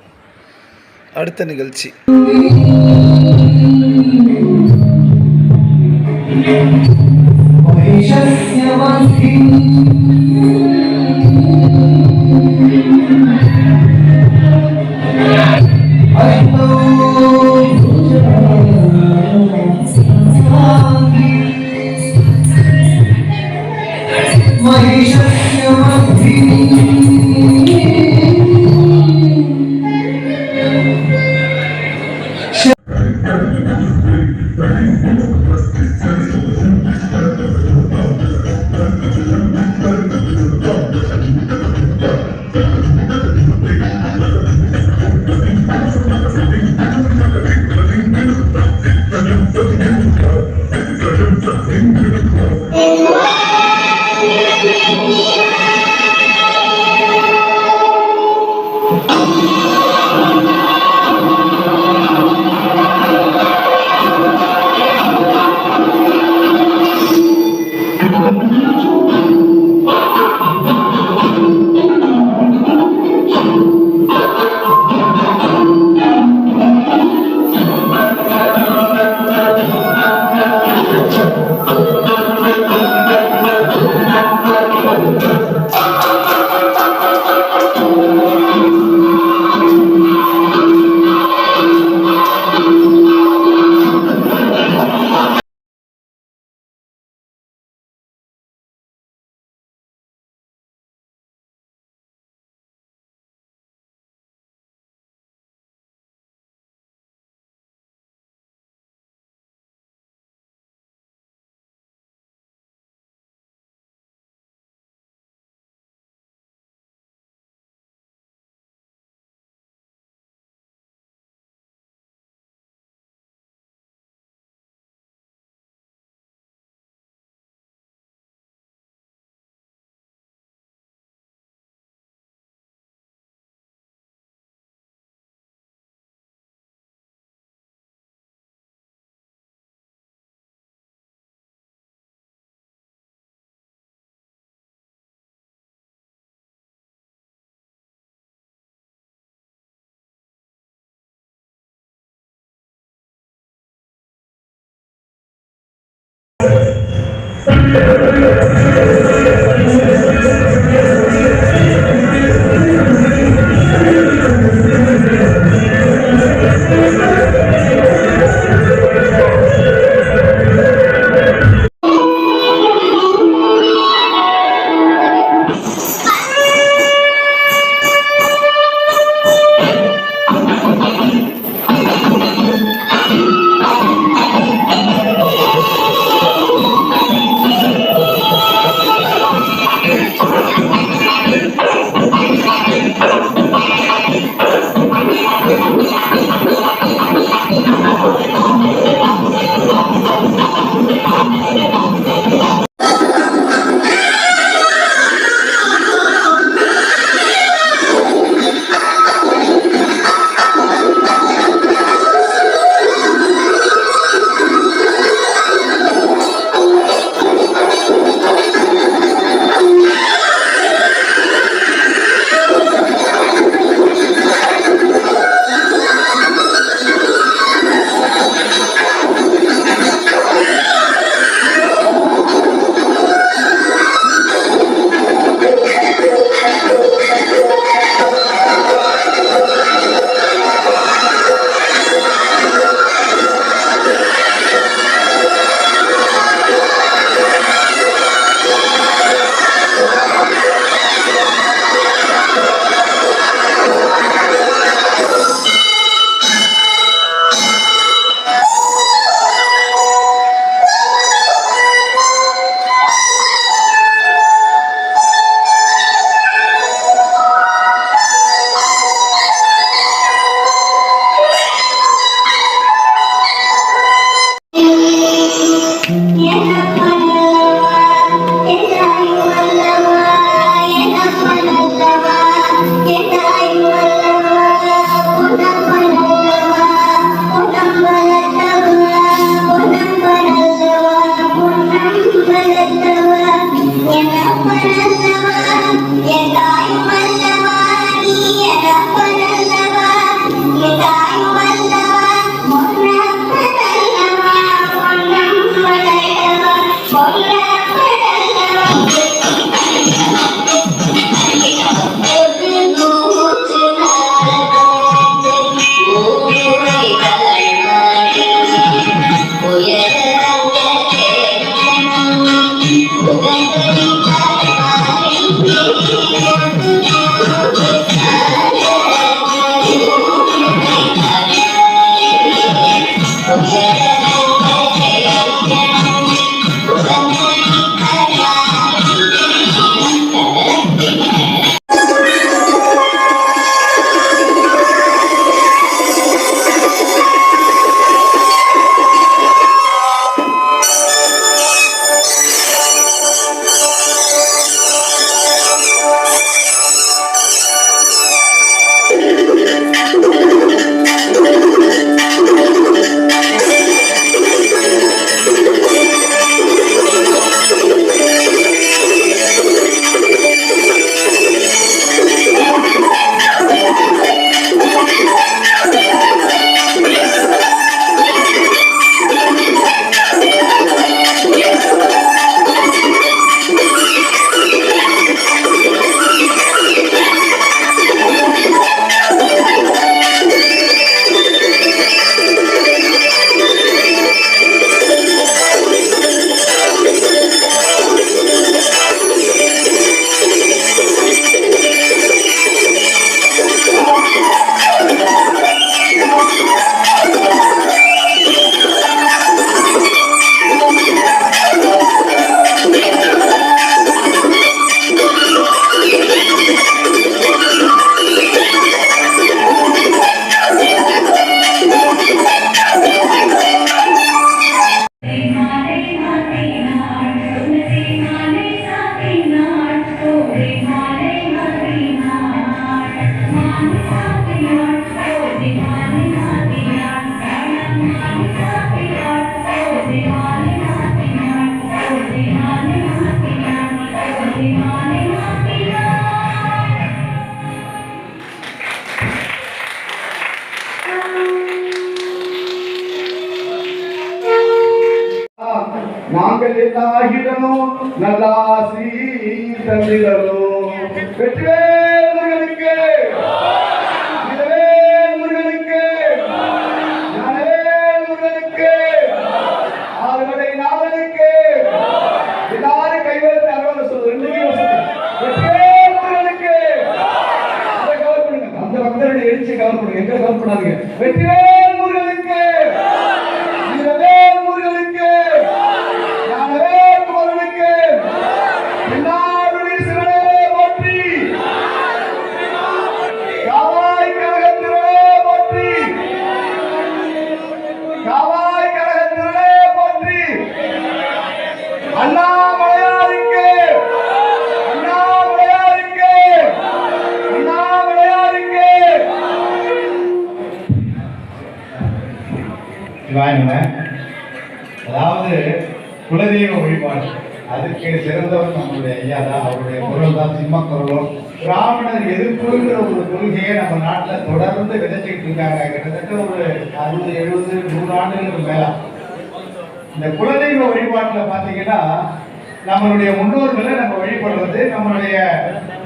அடுத்த நிகழ்ச்சி நாங்கள் எல்லாகிடனும் நல்லாசி தந்திடனும். வெற்றிவேல் முருகனுக்கு, வீரவேல் முருகனுக்கு, ஞானவேல் முருகனுக்கு, ஆறுபடை நாதனுக்கு. எல்லாரும் கைவேல் அறுபது சொல்லுது, 2 வருஷம். வெற்றிவேல் முருகனுக்கு. அதை கவர் பண்ணுங்க, அந்த பக்தருடைய எழுச்சி கவர் பண்ணுங்க, எங்க கவர் பண்ணாதீங்க. வெற்றிவேல் முருகனுக்கு, வீரவேல் முருகனுக்கு, அதாவது குலதெய்வ வழிபாடு அதுக்கு சிறந்தவர் நம்மளுடைய ஐயா தான். அவருடைய குரல் தான் சிம்ம குரலும். பிராமணர் எதிர்ப்புங்கிற ஒரு கொள்கையை நம்ம நாட்டில் தொடர்ந்து விதைச்சிட்டு இருக்காங்க. கிட்டத்தட்ட ஒரு 60, 70, 100 ஆண்டுகளுக்கு மேல. இந்த குலதெய்வ வழிபாட்டில் பார்த்தீங்கன்னா நம்மளுடைய முன்னோர்களை நம்ம வழிபடுறது, நம்மளுடைய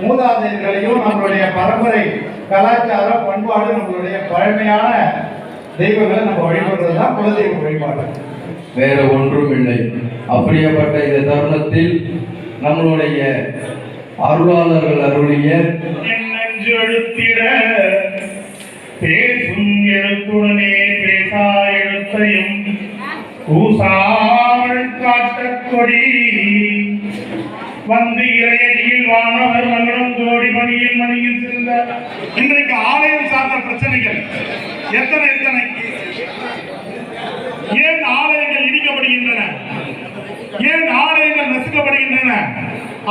மூதாதையர்களையும் நம்மளுடைய பரம்பரை கலாச்சாரம் பண்பாடு நம்மளுடைய பழமையான தெய்வங்களை நம்ம வழிபடுறது தான் குலதெய்வ வழிபாடு, வேற ஒன்றும் இல்லை. அப்படியேப்பட்ட இந்த தருணத்தில் நம்மளுடைய அருளாளர்கள் அருளிய எழுத்திட பேசும் எழுத்துடனே பேசா எழுத்தையும் கூசாமல் காட்டக் கொடி வந்து இறையடியில் வானவர் மகனும் கோடி மணியில் மணியில் சென்ற. இன்றைக்கு ஆலயம் சார்ந்த பிரச்சனைகள் எத்தனை எத்தனை. ஏன் ஆலயங்கள் இடிக்கப்படுகின்றன? ஏன் ஆலயங்கள் நசுக்கப்படுகின்றன?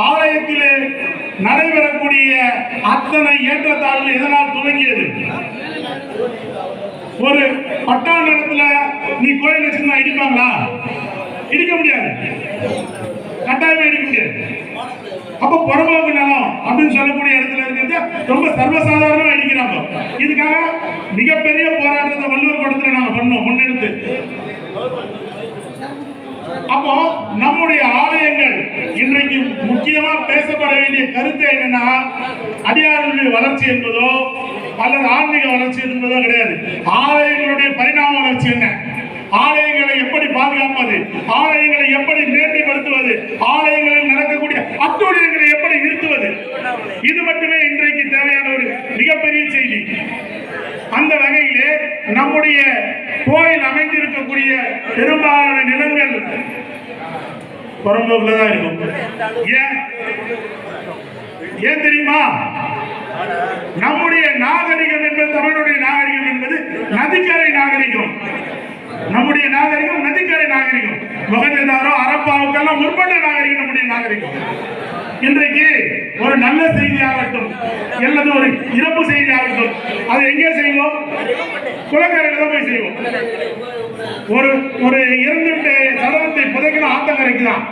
ஆலயத்திலே நடைபெறக்கூடிய அத்தனை ஏற்றத்தாழ்வு எதனால் துவங்கியது? ஒரு பட்டாண இடத்துல நீ கோயில் வச்சிருந்தா இடிப்பாங்களா? இடிக்க முடியாது, கட்டாயமா இடிக்க முடியாது. அப்ப புறம்போக்கு நிலம் அப்படின்னு சொல்லக்கூடிய இடத்துல இருக்கிறது ரொம்ப சர்வசாதாரணமா இடிக்கிறாங்க. இதுக்காக மிகப்பெரிய போராட்டத்தை வள்ளுவர் கூடத்துல நாங்க பண்ணோம் முன்னெடுத்து. அப்போ நம்முடைய ஆலயங்கள் இன்றைக்கு முக்கியமா பேசப்பட வேண்டிய கருத்து என்னன்னா, அடியார்களுடைய வளர்ச்சி என்பதோ அல்லது ஆன்மீக வளர்ச்சி என்பதோ கிடையாது. ஆலயங்களுடைய பரிணாம வளர்ச்சி என்ன? ஆலயங்களை எப்படி பாதுகாப்பது, ஆலயங்களை எப்படி மேன்மைப்படுத்துவது, ஆலயங்களில் நடக்கக்கூடிய அத்துழியங்களை எப்படி நிறுத்துவது, இது மட்டுமே இன்றைக்கு தேவையான ஒரு மிகப்பெரிய செய்தி. அந்த வகையிலே நம்முடைய கோயில் அமைந்திருக்கக்கூடிய பெரும்பாலான நிலங்கள் புறம்போக்குல தான் இருக்கும். ஏன் தெரியுமா? நம்முடைய நாகரிகம் என்பது, தமிழுடைய நாகரிகம் என்பது நதிக்கரை நாகரிகம். நம்முடைய நாகரிகம் நதிக்கரை நாகரிகம். மொஹஞ்சதாரோ அரப்பாவுக்கெல்லாம் முற்பட்ட நாகரிகம் நம்முடைய நாகரிகம். இன்றைக்கு ஒரு நல்ல செய்தி ஆகட்டும் அல்லது ஒரு இறப்பு செய்தி ஆகட்டும், அது எங்கே செய்வோம்? குளக்கரையில தான் போய் செய்வோம். ஒரு இறந்துவிட்ட சடலத்தை புதைக்கணும் ஆத்தங்கரைக்கு தான்,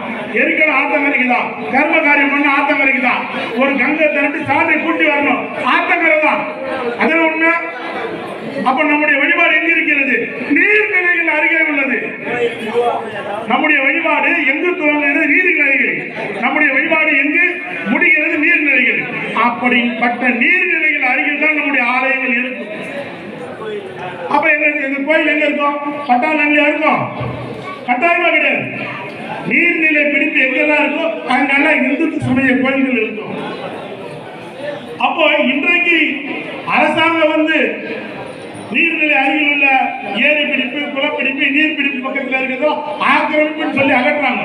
எரிக்கணும் ஆத்தங்கரைக்கு தான், கர்ம காரியம் பண்ண ஆத்தங்கரைக்கு தான், ஒரு கங்கை திரட்டி சாட்டை கூட்டி வரணும் ஆத்தங்கரை தான். அதுல உண்மை. அப்ப நம்முடைய வழிபாடு எங்க இருக்கிறது? நீர்நிலைகள் அருகே உள்ளது. நம்முடைய வழிபாடு எங்கு துவங்குகிறது? நீர்நிலைகள். நம்முடைய வழிபாடு எங்கு முடிகிறது? நீர்நிலைகள். அப்படிப்பட்ட நீர்நிலைகள் அருகில் தான் நம்முடைய ஆலயங்கள் இருக்கும். அப்ப எங்க கோயில் எங்க இருக்கும்? பட்டாளங்களையா இருக்கும்? கட்டாயமா கிடையாது. நீர்நிலை பிடிப்பு எங்கெல்லாம் இருக்கும் அங்கெல்லாம் இந்து சமய கோயில்கள் இருக்கும். அப்போ இன்றைக்கு அரசாங்கம் வந்து நீர்நிலை அருகில் உள்ள ஏரி பிடிப்பு, குளப்பிடிப்பு, நீர் பிடிப்பு பக்கத்தில் இருக்கிறதோ ஆக்கிரமிப்புன்னு சொல்லி அகற்றாங்க.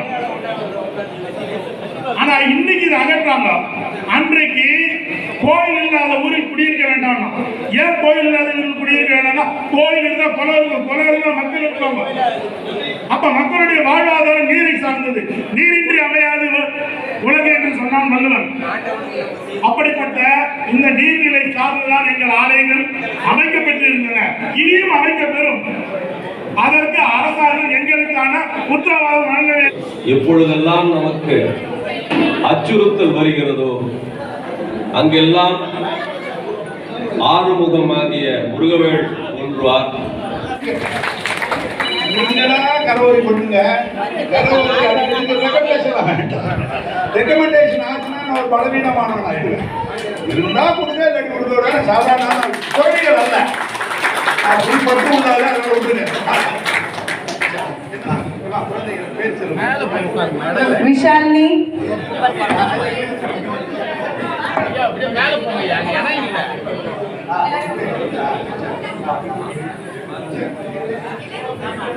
ஆனா இன்னைக்கு இது அகற்றாங்க. அன்றைக்கு கோயில் இல்லாத ஊரில் குடியிருக்க வேண்டாம். ஏன் கோயில் இல்லாத ஊரில் குடியிருக்க வேண்டாம்னா, கோயில் இருந்தா குளம் மக்கள் இருப்பாங்க. அப்ப மக்களுடைய வாழ்வாதாரம் நீரை சார்ந்தது. நீரின்றி அமையாது உலகம் என்று சொன்னான் வள்ளுவன். அப்படிப்பட்ட இந்த நீர்நிலை சார்ந்துதான் எங்கள் ஆலயங்கள் அமைக்கப்பட்டிருந்தன, இனியும் அமைக்கப்பெறும். அதற்கு அரசாங்கம் எங்களுக்கான உத்தரவாதம் வழங்க வேண்டும். எப்பொழுதெல்லாம் நமக்கு அச்சுறுத்தல் வருகிறதோ அங்கெல்லாம் ஆறுமுகமாகிய முருகவேள் தோன்றுவார். நீங்களா கரவரி பண்ணுங்க. ரெக்கமெண்டேஷன் ஆச்சுன்னா நான் ஒரு பலவீனமானவன் ஆயிடுவேன். இருந்தா கொடுங்க, இல்லாட்டி கொடுக்க. சாதாரண கோரிகள் அல்ல, பட்டு உள்ளாத அதை விட்டுங்க. விஷாலினி,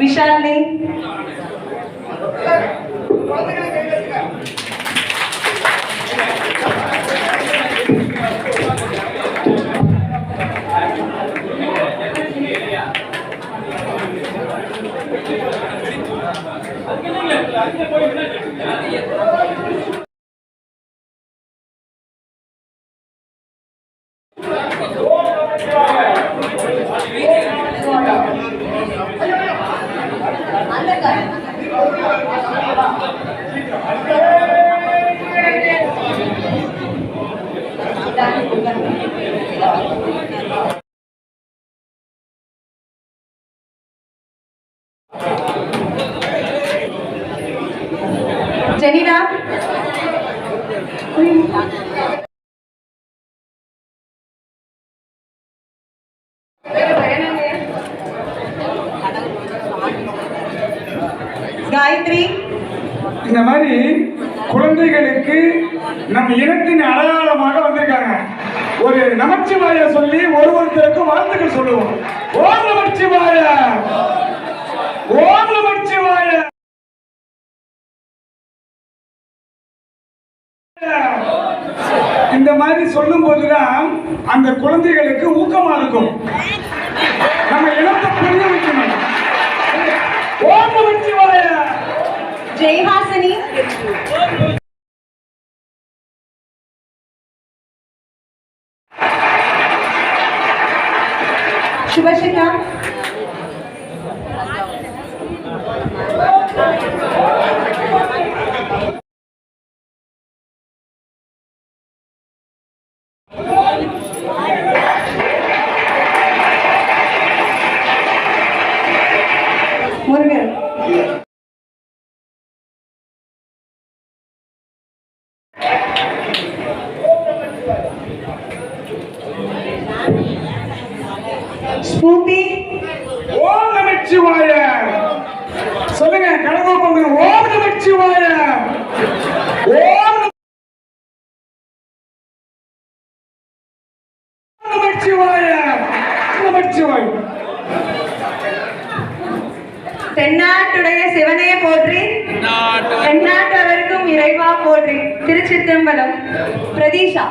விஷாலினி, ஜெனினா, காயத்ரி. இந்த மாதிரி குழந்தைகளுக்கு நம் இனத்தின் அடையாளமாக வந்திருக்காங்க. ஒரு நமச்சிவாய சொல்லி ஒருத்தருக்கும் வாழ்த்துக்கள் சொல்லுவோம். ஓம் நமச்சிவாய, ஓம் நமச்சிவாய. இந்த மாதிரி சொல்லும் போதுதான் அந்த குழந்தைகளுக்கு ஊக்கமா இருக்கும். நம்ம இனத்தை புரிய வைக்கணும். ஓம் நமச்சிவாய. ஜெயஹாசினி, சுபஷிதா, முருகன், ஸ்பூர்த்தி, ஓம் நமச்சிவாய. கனகோபம் ஓம் நமச்சிவாய ஓம் நமச்சிவாய நமச்சிவாய. தென்னாட்டுடைய சிவனே போற்றி, தென்னாட்டவர்க்கும் இறைவா போற்றி. திருச்சிற்றம்பலம். பிரதீஷா.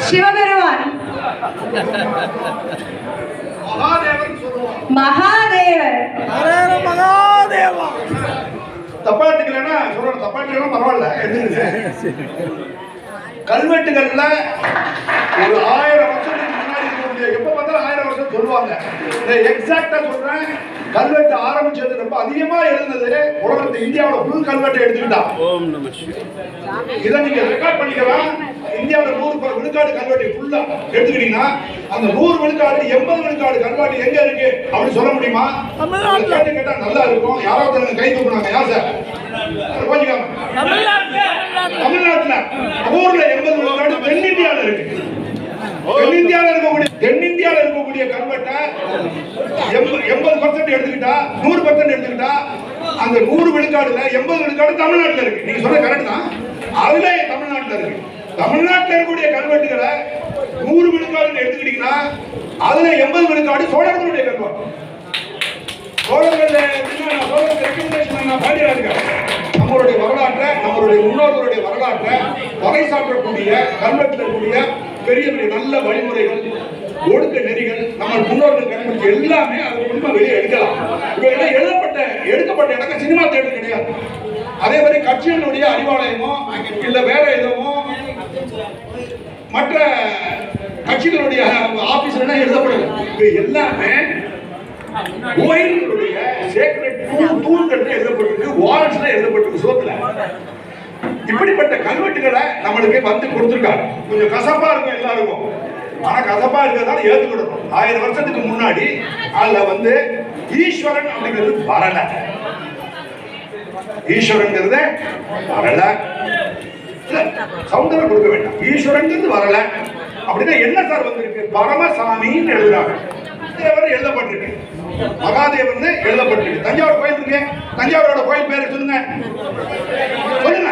சிவபெருமான் மகாதேவர். தப்பா எடுத்துக்கலன்னா சொல்றேன், தப்பா எடுத்துக்கலாம் பரவாயில்ல. கல்வெட்டுகள்ல ஒரு 1000 வருஷத்துக்கு முன்னாடி இருக்கக்கூடிய, எப்ப பார்த்தாலும் 1000 வருஷம் சொல்லுவாங்க. எக்ஸாக்டா சொல்றேன், கல்வெட்டு ஆரம்பிச்சது ரொம்ப அதிகமா எழுந்தது உலகத்து இந்தியாவோட புல் கல்வெட்டை எடுத்துக்கிட்டா. இதை நீங்க ரெக்கார்ட் பண்ணிக்கலாம். இந்தியாவோட 100 விழுக்காடு கல்வெட்டு ஃபுல்லா எடுத்துக்கிட்டீங்கன்னா அந்த 100 விழுக்காடு 80 விழுக்காடு கல்வெட்டு எங்க இருக்கு அப்படின்னு சொல்ல முடியுமா? கேட்டா நல்லா இருக்கும். யாராவது கை தூக்குனாங்க. யார் சார்? கொஞ்சம் தமிழ்நாட்டுல ஊர்ல 80 விழுக்காடு தென்னிந்தியாவில் இருக்கு. தென்னிந்தியாவில் இருக்கக்கூடிய கல்வெட்டை 80% எடுத்துக்கிட்டா, 100% எடுத்துக்கிட்டா, அந்த 100 விழுக்காடுல 80 விழுக்காடு தமிழ்நாட்டில் இருக்கு. நீங்க சொல்ற கரெக்ட் தான். அதுல தமிழ்நாட்டில் இருக்கு. தமிழ்நாட்டில் இருக்கக்கூடிய கல்வெட்டுகளை 100 விழுக்காடு எடுத்துக்கிட்டீங்கன்னா அதுல 80 விழுக்காடு சோழர்களுடைய கல்வெட்டு. நம்மளுடைய வரலாற்றை, நம்மளுடைய முன்னோர்களுடைய வரலாற்றை வகை சாற்றக்கூடிய கல்வெட்டில் இருக்கக்கூடிய பெரிய பெரிய நல்ல வழிமுறைகள், ஒழுக்க நெறிகள், நம்ம முன்னோர்கள் கண்டுபிடிச்ச எல்லாமே அது மூலமா வெளியே எடுக்கலாம். இவையெல்லாம் எடுக்கப்பட்ட இடத்துல சினிமா தேட்டர் கிடையாது. அதே மாதிரி கட்சிகளுடைய அறிவாலயமோ இல்ல வேற எதுவோ மற்ற கட்சிகளுடைய ஆபீஸ்ல எழுதப்படல. இது எல்லாமே கோயில்களுடைய சேக்ரெட் தூண்கள் எழுதப்பட்டிருக்கு, வால்ஸ்ல எழுதப்பட்டிருக்கு சுவத்துல. இப்படிப்பட்ட கல்வெட்டுகளை நம்மளுக்கு வந்து கொடுத்துருக்காங்க. கொஞ்சம் கசப்பா இருக்கும் எல்லாருக்கும். ஆனா கசப்பா இருக்கிறதால ஏத்துக்கிடணும். 1000 வருஷத்துக்கு முன்னாடி அதுல வந்து ஈஸ்வரன் அப்படிங்கிறது வரல. ஈஸ்வரன் வரல. சவுண்டரை கொடுக்க வேண்டாம். ஈஸ்வரன் வரல அப்படின்னா என்ன சார் வந்திருக்கு? பரமசாமின்னு எழுதுறாங்க. எழுதப்பட்டிருக்கு. மகாதேவன் எழுதப்பட்டிருக்கு. தஞ்சாவூர் கோயில் இருக்கு. தஞ்சாவூரோட கோயில் பேரு சொல்லுங்க. சொல்லுங்க.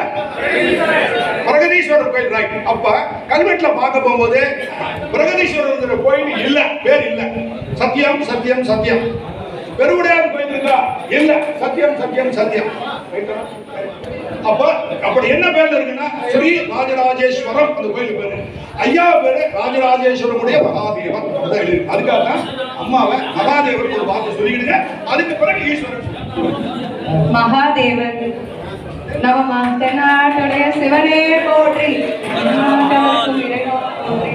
பிரகதீஸ்வரர் கோயில். ரைட். அப்ப கல்வெட்டுல பார்க்க போகும்போது பிரகதீஸ்வரர் கோயில் இல்ல, பேர் இல்ல. சத்தியம் சத்தியம் சத்தியம். பெருவுடையார் கோயில் இருக்கா? இல்ல. சத்தியம் சத்தியம் சத்தியம். அப்ப அப்படி என்ன பேர்ல இருக்குன்னா ஸ்ரீ ராஜராஜேஸ்வரம் அந்த கோயில் பேரு. ஐயா பேரு ராஜராஜேஸ்வரமுடைய மகாதேவன். அதுக்காக தான் அம்மாவை மகாதேவர் ஒரு வார்த்தை சொல்லிக்கிடுங்க. அதுக்கு பிறகு ஈஸ்வரன். மகாதேவன். நம்ம தென்னாட்டுடைய சிவனே போற்றி, தென்னாட்டவர்க்கும் இறைவா போற்றி.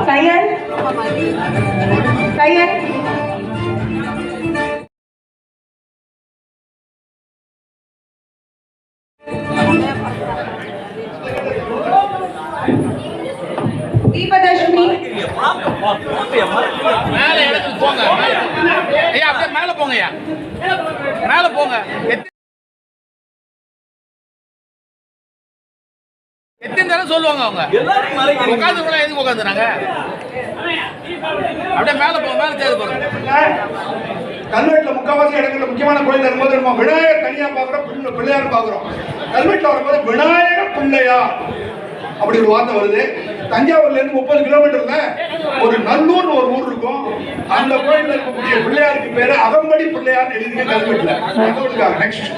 கையல் கையல் தீபதர்ஷினி. மேல இடத்துக்கு போங்க. ஐயா அப்படியே மேல போங்க. ஐயா மேல போங்க. எத்தனை தடவை சொல்லுவாங்க அவங்க? உட்காந்து கூட எதுக்கு உட்காந்துறாங்க? அப்படியே மேல போங்க. மேல தேடி போறோம். கல்வெட்டுல முக்காவாசி இடங்கள்ல முக்கியமான கோயில் இருக்கும்போது நம்ம விநாயகர் தனியா பாக்குறோம், பிள்ளையார் பாக்குறோம். கல்வெட்டுல வரும்போது விநாயகர் பிள்ளையார் அப்படி ஒரு வார்த்தை வருது. தஞ்சாவூர்ல இருந்து 30 கிலோமீட்டர்ல ஒரு நல்லூர்னு ஒரு ஊர் இருக்கும். அந்த கோயில்ல இருக்கக்கூடிய பிள்ளையாருக்கு பேரு அகம்படி பிள்ளையார் எழுதிய கல்வெட்டுல. நெக்ஸ்ட்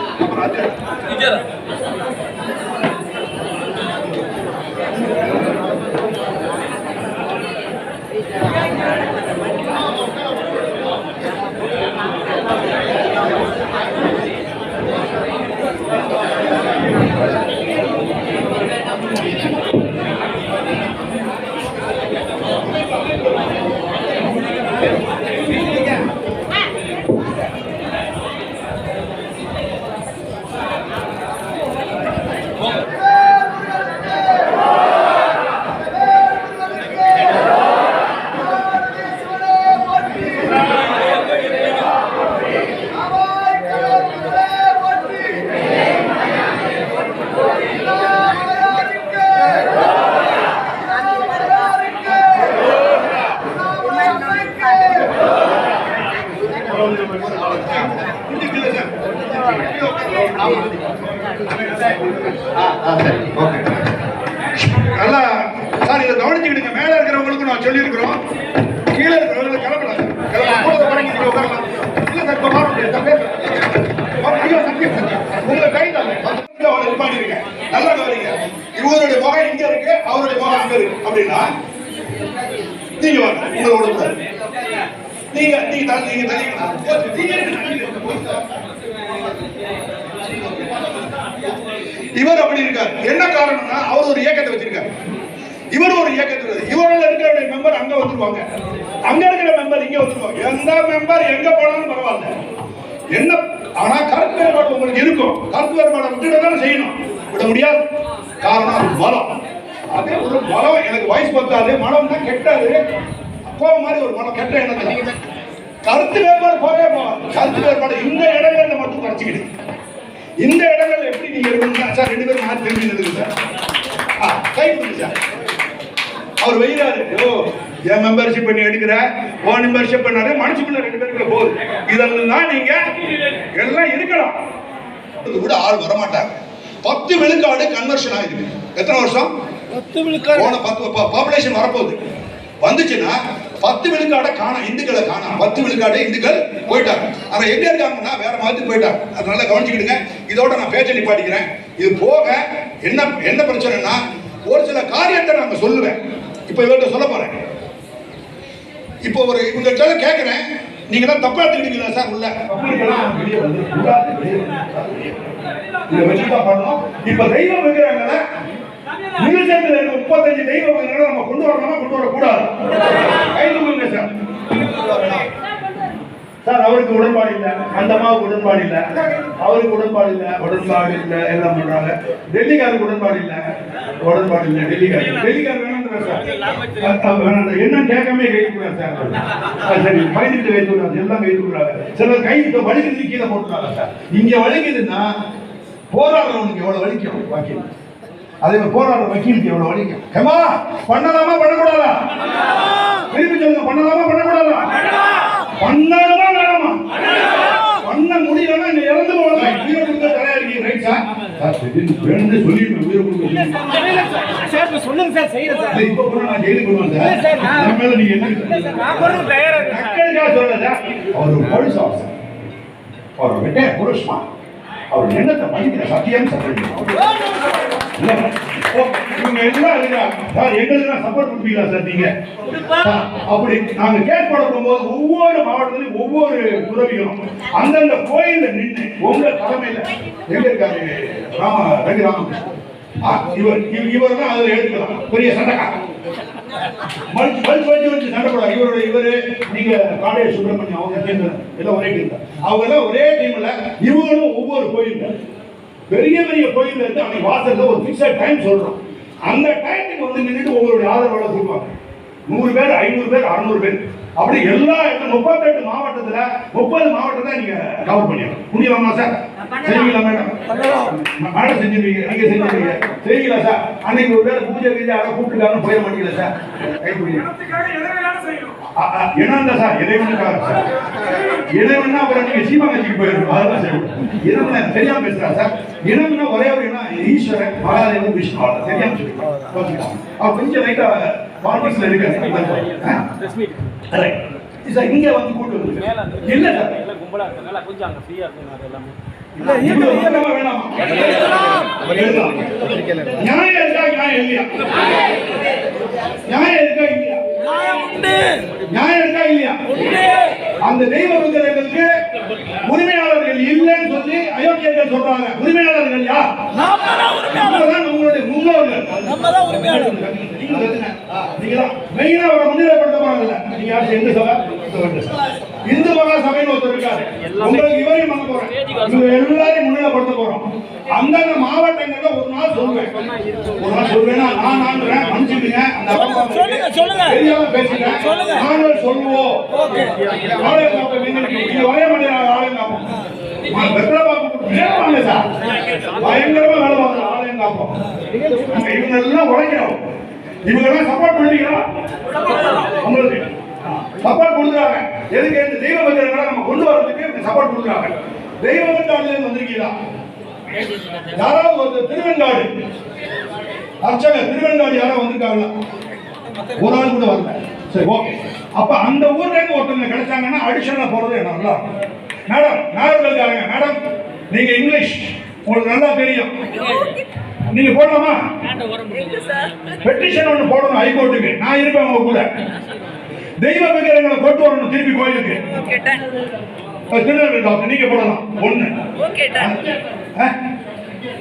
சரி ஓகே நல்லா சார் இதை கவனிச்சுக்கிடுங்க. மேலே இருக்கிறவங்களுக்கு நான் சொல்லியிருக்கிறோம், கீழே இருக்கிறவங்களுக்கு கிளம்பலாம் உட்காரலாம். இல்லை சார் இப்போ உங்களை கை தான் அவனை நிப்பாட்டிருங்க. நல்லா கவனிங்க. இவருடைய முகம் இங்க இருக்கு, அவருடைய முகம் அங்க இருக்கு அப்படின்னா நீங்க வாங்க, உங்களோட கூடாது. நீங்க நீங்க இவர் அப்படி இருக்காரு. என்ன காரணம்னா அவர் ஒரு இயக்கத்தை வச்சிருக்காரு, இவர் ஒரு இயக்கத்தில் இவரில் இருக்கிற மெம்பர் அங்க வந்துருவாங்க, அங்க இருக்கிற மெம்பர் இங்க வந்துருவாங்க. எந்த மெம்பர் எங்க போனாலும் பரவாயில்ல. என்ன ஆனா கருத்து வேறுபாடு உங்களுக்கு இருக்கும். கருத்து வேறுபாடை விட்டுதான் செய்யணும், விட முடியாது. காரணம் அது பலம். அதே ஒரு பலம். எனக்கு வயசு பத்தாது, மனம்னா கெட்டாது, கோபம் மாதிரி ஒரு மனம் கெட்ட எண்ணத்துல கருத்து வேறுபாடு போகவே போகாது. கருத்து வேறுபாடு இந்த இடங்கள்ல மட்டும் குறைச்சிக்கிடு. இந்த இடங்கள்ல எப்படி நீங்க இருக்கணும்னா சார் 2 பேரும் மாற்றி தெரிஞ்சு இருக்கு சார். கை கொடுங்க சார். அவர் வெயிலாரு, ஓ என் மெம்பர்ஷிப் பண்ணி எடுக்கிற, ஓ மெம்பர்ஷிப் பண்ணாரு, மனுஷுக்குள்ள 2 பேருக்குள்ள போகுது. இதெல்லாம் நீங்க எல்லாம் இருக்கலாம். கூட ஆள் வரமாட்டாங்க. 10 விழுக்காடு கன்வர்ஷன் ஆயிருக்கு. எத்தனை வருஷம்? 10 விழுக்காடு. போன 10 பாப்புலேஷன் வரப்போகுது. வந்துச்சுன்னா 10 விழுக்காடை காணோம், இந்துக்களை காணோம். 10 விழுக்காடு இந்துக்கள் போயிட்டாங்க. ஆனா எங்க இருக்காங்கன்னா வேற மாதிரி போயிட்டாங்க. அதனால கவனிச்சுக்கிடுங்க. இதோட நான் பேச்சை நிப்பாட்டிக்கிறேன். இது போக என்ன என்ன பிரச்சனைனா ஒரு சில காரியத்தை நான் சொல்லுவேன். இப்ப இவர்கிட்ட சொல்ல போறேன். இப்போ ஒரு இவங்ககிட்ட கேட்கிறேன், நீங்க தான் தப்பா எடுத்துக்கிட்டீங்களா சார் உள்ள? இப்ப தெய்வம் வைக்கிறாங்கல்ல, நிகழ்ச்சியில் இருக்க 35 தெய்வம் வைக்கிறாங்க, நம்ம கொண்டு வரணுமா கொண்டு வரக்கூடாது? கை தூக்குங்க சார். சார் அவருக்கு உடன்பாடு இல்லை, அந்த அம்மாவுக்கு உடன்பாடு இல்லை, அவருக்கு உடன்பாடு இல்லை, எல்லாம் பண்றாங்க. டெல்லிக்காருக்கு உடன்பாடு இல்லை, டெல்லிக்கார் வேணும் சார். என்ன கேட்காம கை தூக்குறாங்க சார். சரி பயந்துட்டு கை தூக்குறாங்க, எல்லாம் கை தூக்குறாங்க. சிலர் கை வலிக்குது கீழே போட்டுறாங்க சார். இங்க வலிக்குதுன்னா போராடுறவனுக்கு எவ்வளவு வலிக்கும் வக்கீல், அதே மாதிரி போராடுற வக்கீலுக்கு எவ்வளவு வலிக்கும். ஏமா பண்ணலாமா பண்ணக்கூடாதா? திருப்பி சொல்லுங்க, பண்ணலாமா பண்ணக்கூடாதா? பண்ணணுமா வேணாமா? பண்ண முடியலன்னா நீ இறந்து போகலாம். உயிரை கொடுத்த தரையா இருக்கீங்க. Right sir. வேணும்னு சொல்லி உயிரை கொடுக்க சொல்லுங்க சார், செய்யறேன் சார். இப்ப கூட நான் ஜெயிலுக்கு போடுவேன் சார். நம்ம மேல நீங்க என்ன சொல்ல சார்? அவர் ஒரு போலீஸ் ஆஃபீஸர், அவர் வெட்டே புருஷ்மா, அவர் எண்ணத்தை மதிக்கிற சத்தியம் இவங்க எல்லாம் சார் எங்களுக்கு சப்போர்ட் கொடுப்பீங்களா சார்? நீங்க அப்படி நாங்க கேட் போட போகும்போது ஒவ்வொரு மாவட்டத்திலும் ஒவ்வொரு துறவிகளும் அந்தந்த கோயில நின்று உங்க தலைமையில எங்க இருக்காரு ரவி ராமகிருஷ்ணன், இவர் தான் அதுல எடுத்துக்கலாம். பெரிய சண்டைக்காரன் சண்டை போடாது. இவரு நீங்க காளைய சுப்பிரமணியம் அவங்க சேர்ந்து எல்லாம் ஒரே டீம், அவங்க எல்லாம் ஒரே டீம்ல. இவங்களும் ஒவ்வொரு கோயில் பெரிய பெரிய கோயில் இருந்து அன்னைக்கு வாசல்ல ஒரு பிக்சட் டைம் சொல்றோம். அந்த டைத்துக்கு வந்து நின்றுட்டு உங்களுடைய ஆதரவாளர் சொல்லுவாங்க. 100 பேர், 500 பேர், 600 பேர், அப்படி எல்லா 38 மாவட்டத்துல 30 மாவட்டத்தை நீங்க கவர் பண்ணிடலாம். முடியலாமா சார்? செய்வீங்களா மேடம்? மேடம் செஞ்சிருவீங்க, நீங்க செஞ்சிருவீங்க, செய்வீங்களா சார்? அன்னைக்கு ஒரு பேர் பூஜை கீஜை அதை கூப்பிட்டுக்காரன்னு போயிட மாட்டீங்களா சார்? என்ன சார் இறைவனுக்காக சார்? இறைவன்னா அப்புறம் நீங்க சீமாங்கச்சிக்கு போயிருக்கோம், அதெல்லாம் செய்யணும். இறைவன் தெரியாம பேசுறா சார். இறைவனா ஒரே ஒரு ஈஸ்வரன், மகாதேவன், விஷ்ணு, தெரியாம சொல்லிக்கலாம். கொஞ்சம் லைட்டா பாலிடிக்ஸ்ல இருக்கு. இங்க வந்து கூட்டு வந்து இல்ல சார், கொஞ்சம் அங்க ஃப்ரீயா இருக்கு எல்லாமே. வேணாமா? நியாயம் இருக்கா? நியாயம் இல்லையா? நியாயம் இருக்கா இல்லையா? நியாயம் இருக்கா இல்லையா? அந்த தெய்வ விக்கிரகங்களுக்கு உரிமையாளர்கள் இல்லைன்னு சொல்லி அயோக்கியர்கள் சொல்றாங்க. உரிமையாளர்கள் யார்? உங்களுடைய முன்னோர்கள். மெயினா அவரை முன்னிலைப்படுத்த போறாங்கல்ல. நீங்க யாரும் எந்த சபை? இந்து மகா சபைன்னு ஒருத்தர் இருக்காரு. உங்களுக்கு இவரையும் பண்ண போறேன், இவங்க எல்லாரையும் முன்னிலைப்படுத்த போறோம். அந்தந்த மாவட்டங்கள்ல ஒரு நாள் சொல்லுவேன், நான் மன்னிச்சுடுங்க, அந்த தெரியாம பேசுறேன், நாங்கள் சொல்லுவோம். ஒரே மனிதனாக ஆலயம் காப்போம். பயங்கரமா வேலை பார்க்கற ஆலயம் காப்போம். இவங்க எல்லாம் உழைக்கிறோம். இவங்க எல்லாம் சப்போர்ட் பண்ணுவீங்களா? உங்களுக்கு சப்போர்ட் கொடுக்குறாங்க. எதுக்கு? இந்த தெய்வ விக்கிரகங்களை நம்ம கொண்டு வரதுக்கு சப்போர்ட் கொடுக்குறாங்க. தெய்வ விக்கிரகத்துல வந்திருக்கீங்களா? யாராவது ஒரு திருவெண்காடு அர்ச்சகர் திருவெண்காடு யாராவது வந்திருக்காங்களா? ஒரு ஆள் கூட வரல. சரி, ஓகே. அப்ப அந்த ஊர்ல இருந்து ஒருத்தவங்க கிடைச்சாங்கன்னா அடிஷனலா போறது நல்லா. மேடம், நாகர்களுக்காரங்க மேடம், நீங்க இங்கிலீஷ் உங்களுக்கு நல்லா தெரியும், நீங்க போடலாமா? பெட்டிஷன் ஒண்ணு போடணும் ஹைகோர்ட்டுக்கு. நான் இருப்பேன் உங்க கூட. தெய்வ விக்கிரகங்களை கொண்டு வரணும் திருப்பி கோயிலுக்கு. திருநெல்வேலி டாக்டர் நீங்க போடலாம். ஒண்ணு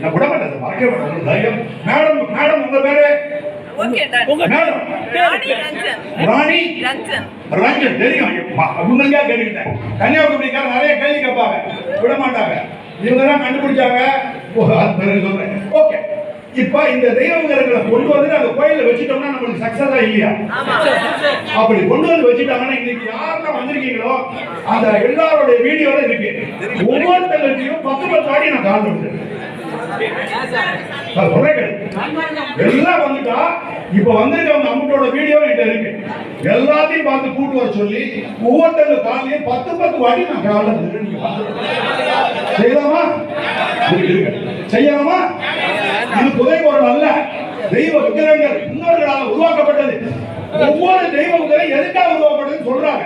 நான் விட மாட்டேன், மறக்க மாட்டேன். மேடம், மேடம் உங்க பேரு? ராணி ரஞ்சன். தெரியும், உங்களுக்கே கேட்டுக்கிட்டேன். கன்னியாகுமரிக்காரர் நிறைய கேள்வி கேட்பாங்க, விட மாட்டாங்க. இவங்க தான் கண்டுபிடிச்சாங்க. சொல்றேன், ஓகே. இப்ப இந்த தெய்வ விக்கிரகங்களை கொண்டு வந்து அந்த கோயில வச்சுட்டோம்னா நம்மளுக்கு சக்சஸா இல்லையா? அப்படி கொண்டு வந்து வச்சுட்டாங்கன்னா இன்னைக்கு யாரெல்லாம் வந்திருக்கீங்களோ அந்த எல்லாரோட வீடியோல இருக்கு. ஒவ்வொருத்தருக்கையும் 10 ஆடி நான் கால் பண்ணுறேன். எல்லாம் வந்துட்டா இப்ப வந்திருக்க அம்மோட வீடியோ என்கிட்ட இருக்கு. எல்லாத்தையும் பார்த்து கூட்டு வர சொல்லி ஒவ்வொருத்தங்க காலையும் 10 வாட்டி நான் கால செய்யலாமா? செய்யலாமா? இது புதை பொருள் அல்ல, தெய்வ விக்கிரகங்கள் முன்னோர்களால் உருவாக்கப்பட்டது. ஒவ்வொரு தெய்வ விக்கிரகம் எதுக்காக உருவாக்கப்பட்டதுன்னு சொல்றாங்க.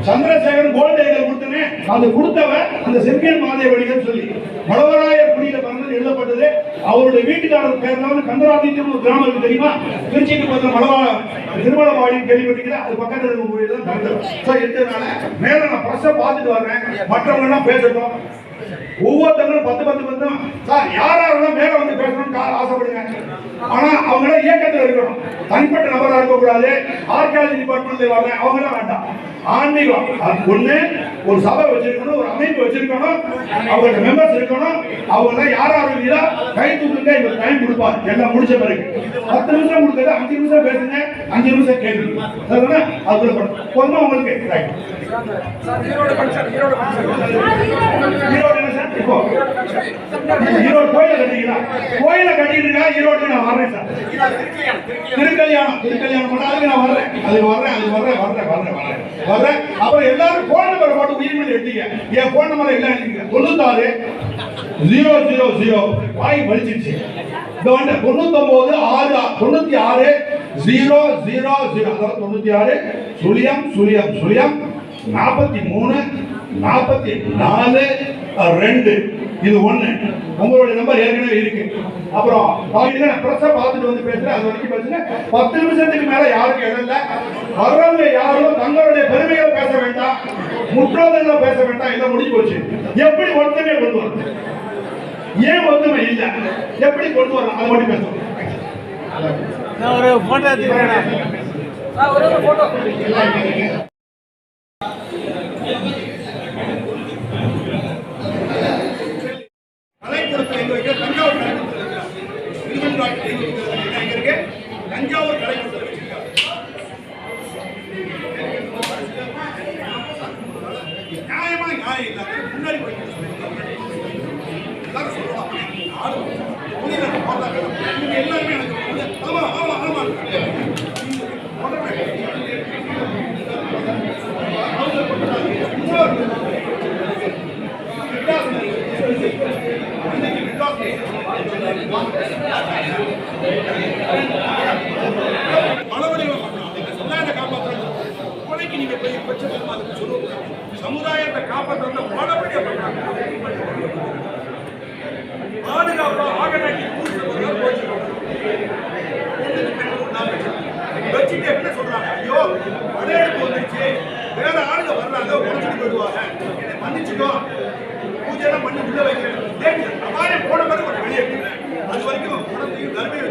சந்திரசேகரன் கோல்டு ஐடல் கொடுத்தனே, அது கொடுத்தவன் அந்த செம்பியன் மாதேவடிகள் சொல்லி மலவராயர் குடியில பிறந்தது எழுதப்பட்டது. அவருடைய வீட்டுக்காரர் பேர் தான் கந்தராதித்யம் ஒரு கிராமம் இருக்கு தெரியுமா? திருச்சிக்கு பக்கத்துல திருமலவாடின்னு கேள்விப்பட்டீங்களா? அது பக்கத்துல இருக்கக்கூடியதான் பிறந்தது. மேல நான் பிரஸ்ஸை பார்த்துட்டு வர்றேன், மற்றவங்க எல்லாம் பேசட்டும். ஒவ்வொருத்தங்களும் 10 சார் யாரெல்லாம் மேல வந்து பேசணும்னு ஆசைப்படுங்க. ஆனா அவங்க இயக்கத்தில் இருக்கணும், தனிப்பட்ட நபராக இருக்கக்கூடாது. ஆர்கியாலஜி டிபார்ட்மெண்ட்ல வர அவங்க தான் வேண்டாம். ஆன்மீகம் அது ஒண்ணு, ஒரு சபை வச்சிருக்கணும், ஒரு அமைப்பு வச்சிருக்கணும், அவங்களோட மெம்பர்ஸ் இருக்கணும். அவங்க யாரா இருக்கீங்களா கை தூக்குங்க, இவர் டைம் கொடுப்பாரு. எல்லாம் முடிச்ச பிறகு 10 நிமிஷம் கொடுத்தது 5 நிமிஷம் பேசுங்க, 5 நிமிஷம் கேள்வி. அதுல பொதுமா உங்களுக்கு ஈரோடு கோயில கட்டிக்கிறா, கோயில கட்டிட்டு இருக்கா. ஈரோடு நான் வர்றேன் சார். திருக்கல்யாணம் பண்ண அதுக்கு நான் வர்றேன், அதுக்கு வர்றேன். அப்புறம் எல்லாரும் போன் நம்பர் போட்டு உயிர்மொழி எடுத்தீங்க. என் போன் நம்பர் எல்லாம் எழுதிங்க. 96 000 வாய் வலிச்சிருச்சு. இந்த வந்து 99 6 96 000 அதாவது 96 000 43 44 2 இது ஒண்ணு. உங்களுடைய நம்பர் ஏற்கனவே இருக்கு. அப்புறம் பிரஸ்ஸை பார்த்துட்டு வந்து பேசுறேன். அது வரைக்கும் பேசுங்க. 10 நிமிஷத்துக்கு மேல யாருக்கு இடம் இல்லை. வர்றவங்க யாரும் தங்களுடைய பெருமைகளை பேச வேண்டாம், முற்றோதங்களை பேச வேண்டாம். எல்லாம் முடிஞ்சு போச்சு. எப்படி ஒருத்தமே கொண்டு வரணும்? ஏன் ஒருத்தமே இல்லை? எப்படி கொண்டு வரலாம்? அதை மட்டும் பேசணும். ஒரு போட்டோ எடுத்துக்கிறேன். கலைக்கூடத்தில் எங்க வைக்க தஞ்சாவூர் தஞ்சாவூர் கலைக்கூடத்தில் வச்சிருக்காங்க. நியாயமா நியாயம் இல்லாத முன்னாடி எல்லாரும் சொல்லலாம். எல்லாருமே எனக்கு ஆமா ஆமா ஆமா சமுதாயத்தை காப்பாற்ற மனப்படியா பண்றாங்க. பாதுகாப்பா ஆகநாட்டி வச்சுட்டு என்ன சொல்றாங்க? ஐயோ படையெடுப்பு வந்துருச்சு, வேற ஆளுங்க வர்றாங்க, உடச்சிட்டு போயிடுவாங்க, என்னை மன்னிச்சுக்கோ, பூஜை எல்லாம் பண்ணி உள்ள வைக்கிறேன். அபாயம் போன மாதிரி ஒரு வெளியே அது வரைக்கும் குடத்தையும் கர்ப்பையும்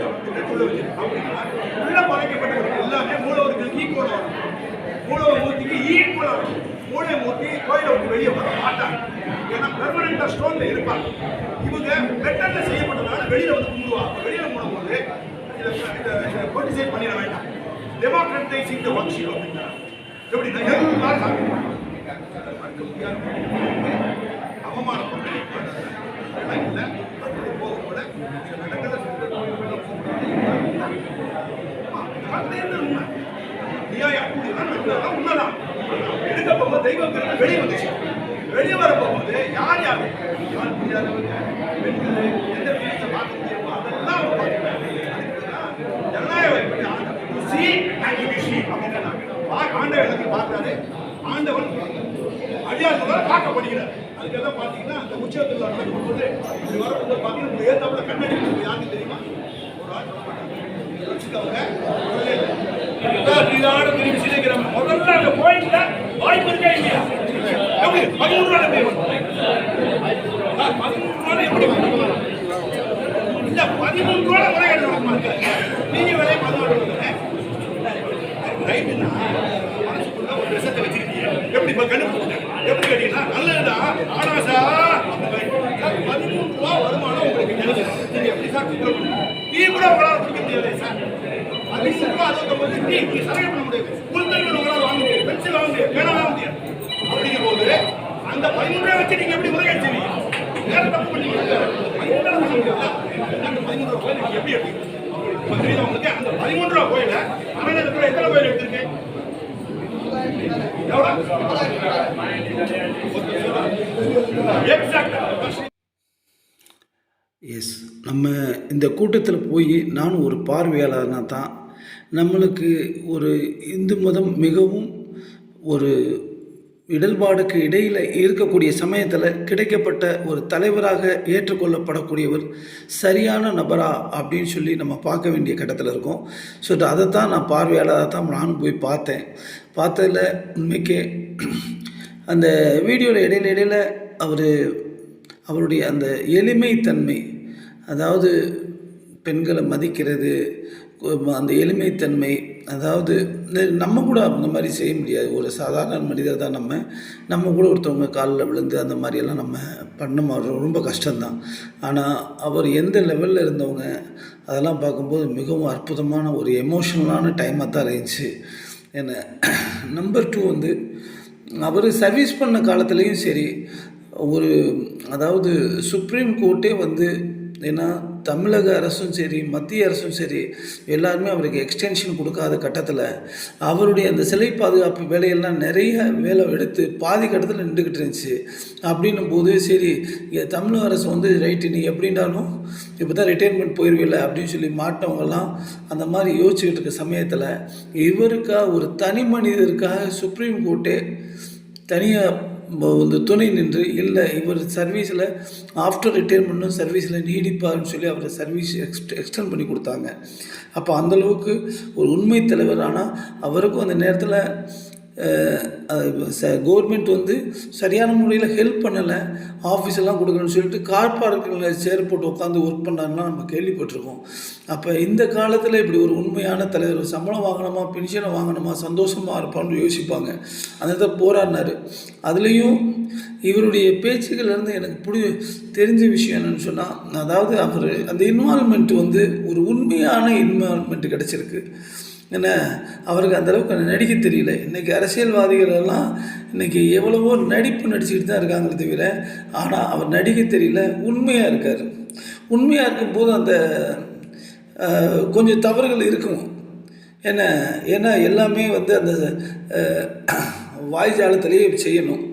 உள்ள வச்சு அப்படின்னா உள்ள படைக்கப்பட்டவர்கள் எல்லாமே மூலவர்களுக்கு ஈக்குவலா வரும். மூலவ மூர்த்திக்கு ஈக்குவலா வரும். மூளை மூர்த்தி கோயிலை விட்டு வெளியே வர மாட்டாங்க. ஏன்னா பெர்மனண்டா ஸ்டோன்ல இருப்பாங்க. இவங்க பெட்டர்ல செய்யப்பட்டதால வெளியில வந்து கும்பிடுவாங்க. வெளியில போடும்போது இதை பொலிட்டிசைட் பண்ணிட வேண்டாம். டெமோக்ரட்டைசிங் தி வர்க்ஷிப் அப்படின்னா எப்படின்னா எல்லாரும் அவமானப்படுறது இல்லை. போகக்கூட உண்மைதான். எடுக்க போகும்போது தெய்வம் வெளியே வந்துச்சு. வெளியே வர போகும்போது யார் யார் பெண்கள் ஆண்டவன் அடியார்களால காக்கப்படுகிறார். அதுக்கெல்லாம் பாத்தீங்கன்னா அந்த உச்சத்தில் நடக்கும்போது இது வரப்போ பாத்தீங்கன்னா ஏத்தாப்புல கண்ணாடி யாருக்கு தெரியுமா? ஒரு ஆள் திரும்பி சிரிக்கிறவங்க முதல்ல அந்த கோயில்ல வாய்ப்பு இருக்கா இல்லையா? 13 ரூபாய் எப்படி இல்ல 13 ரூபாய் முறைகேடு நடக்குமா? நீங்க விலை 14 ரைட்டுன்னா மனசுக்குள்ள ஒரு விஷத்தை வச்சிருக்கீங்க. எப்படி கண்டுபிடிச்சீங்க? எப்படி கேட்டீங்கன்னா நல்லதுடா. ஆனா சார் 13 ரூபாய் வருமானம் உங்களுக்கு கிடைக்கும். நீங்க எப்படி சார் டீ கூட உங்களால குடிக்க முடியாது சார். 13 ரூபாய் 69 டீ சரக்கு பண்ண முடியாது. புல்தல் உங்களால வாங்க முடியாது. பென்சில் வாங்க முடியாது. பேனா வாங்க முடியாது. அப்படிங்கும் போது அந்த 13 ரூபாய் வச்சு நீங்க எப்படி முறைகேடு செய்வீங்க? வேற தப்பு பண்ணீங்க. 13 ரூபாய் எப்படி எப்படி உங்களுக்கு அந்த 13 ரூபாய் கோயில அரணத்துல எத்தனை கோயில் எடுத்திருக்கேன்? எஸ், நம்ம இந்த கூட்டத்தில் போய் நானும் ஒரு பார்வையாளர்னா தான் நம்மளுக்கு ஒரு இந்து மதம் மிகவும் ஒரு இடர்பாடுக்கு இடையில் இருக்கக்கூடிய சமயத்தில் கிடைக்கப்பட்ட ஒரு தலைவராக ஏற்றுக்கொள்ளப்படக்கூடியவர் சரியான நபரா அப்படின்னு சொல்லி நம்ம பார்க்க வேண்டிய கட்டத்தில் இருக்கோம். ஸோ அதை தான் நான் பார்வையாளராக தான் நானும் போய் பார்த்ததில் உண்மைக்கே அந்த வீடியோவில் இடையில அவருடைய அந்த எளிமைத்தன்மை, அதாவது பெண்களை மதிக்கிறது, அந்த எளிமைத்தன்மை, அதாவது நம்ம கூட அந்த மாதிரி செய்ய முடியாது. ஒரு சாதாரண மனிதர் தான் நம்ம கூட ஒருத்தவங்க காலில் விழுந்து அந்த மாதிரியெல்லாம் நம்ம பண்ண ரொம்ப கஷ்டம்தான். ஆனால் அவர் எந்த லெவலில் இருந்தவங்க அதெல்லாம் பார்க்கும்போது மிகவும் அற்புதமான ஒரு எமோஷ்னலான டைமாக தான் இருந்துச்சு. என்ன நம்பர் 2 வந்து அவர் சர்வீஸ் பண்ண காலத்துலேயும் சரி, அதாவது சுப்ரீம் கோர்ட்டே வந்து ஏன்னா தமிழக அரசும் சரி மத்திய அரசும் சரி எல்லாருமே அவருக்கு எக்ஸ்டென்ஷன் கொடுக்காத கட்டத்தில் அவருடைய அந்த சிலை பாதுகாப்பு வேலையெல்லாம் நிறைய வேலை எடுத்து பாதி கட்டத்தில் நின்றுக்கிட்டு இருந்துச்சு. அப்படின்னும் போது சரி தமிழக அரசு வந்து ரைட்டு நீ எப்படின்னாலும் இப்போ தான் ரிட்டையர்மெண்ட் போயிடுவில்லை அப்படின்னு சொல்லி மாட்டவங்கெல்லாம் அந்த மாதிரி யோசிச்சுக்கிட்டு இருக்க சமயத்தில் இவருக்காக ஒரு தனி மனிதருக்காக சுப்ரீம் கோர்ட்டே தனியாக வந்து துணை நின்று இல்லை இவர் சர்வீஸில் ஆஃப்டர் ரிட்டையர்மெண்ட்டும் சர்வீஸில் நீடிப்பார்னு சொல்லி அவரை சர்வீஸ் எக்ஸ்டெண்ட் பண்ணி கொடுத்தாங்க. அப்போ அந்தளவுக்கு ஒரு உண்மை தலைவர். ஆனால் அவருக்கும் அந்த நேரத்தில் கவர்மெண்ட் வந்து சரியான முறையில் ஹெல்ப் பண்ணலை, ஆஃபீஸெல்லாம் கொடுக்கணும்னு சொல்லிட்டு கார் பார்க்கில் சேர் போட்டு உட்காந்து ஒர்க் பண்ணாருன்னா நம்ம கேள்விப்பட்டிருக்கோம். அப்போ இந்த காலத்தில் இப்படி ஒரு உண்மையான தலைவர் சம்பளம் வாங்கணுமா பென்ஷனை வாங்கணுமா சந்தோஷமாக இருப்பான்னு யோசிப்பாங்க. அந்த போராடினார். அதுலேயும் இவருடைய பேச்சுகள்லேருந்து எனக்கு தெரிஞ்ச விஷயம் என்னென்னு சொன்னால், அதாவது அவர் அந்த இன்வால்மெண்ட் வந்து ஒரு உண்மையான இன்வால்மெண்ட் கிடச்சிருக்கு. என்ன அவருக்கு அந்தளவுக்கு நடிக்க தெரியல. இன்றைக்கி அரசியல்வாதிகள் எல்லாம் இன்றைக்கி எவ்வளவோ நடிப்பு நடிச்சுக்கிட்டு தான் இருக்காங்களே தவிர ஆனால் அவர் நடிக்க தெரியல, உண்மையாக இருக்கார். உண்மையாக இருக்கும்போது அந்த கொஞ்சம் தவறுகள் இருக்கும். ஏன்னா எல்லாமே வந்து அந்த வாய்ஜாலத்திலேயே செய்யணும்.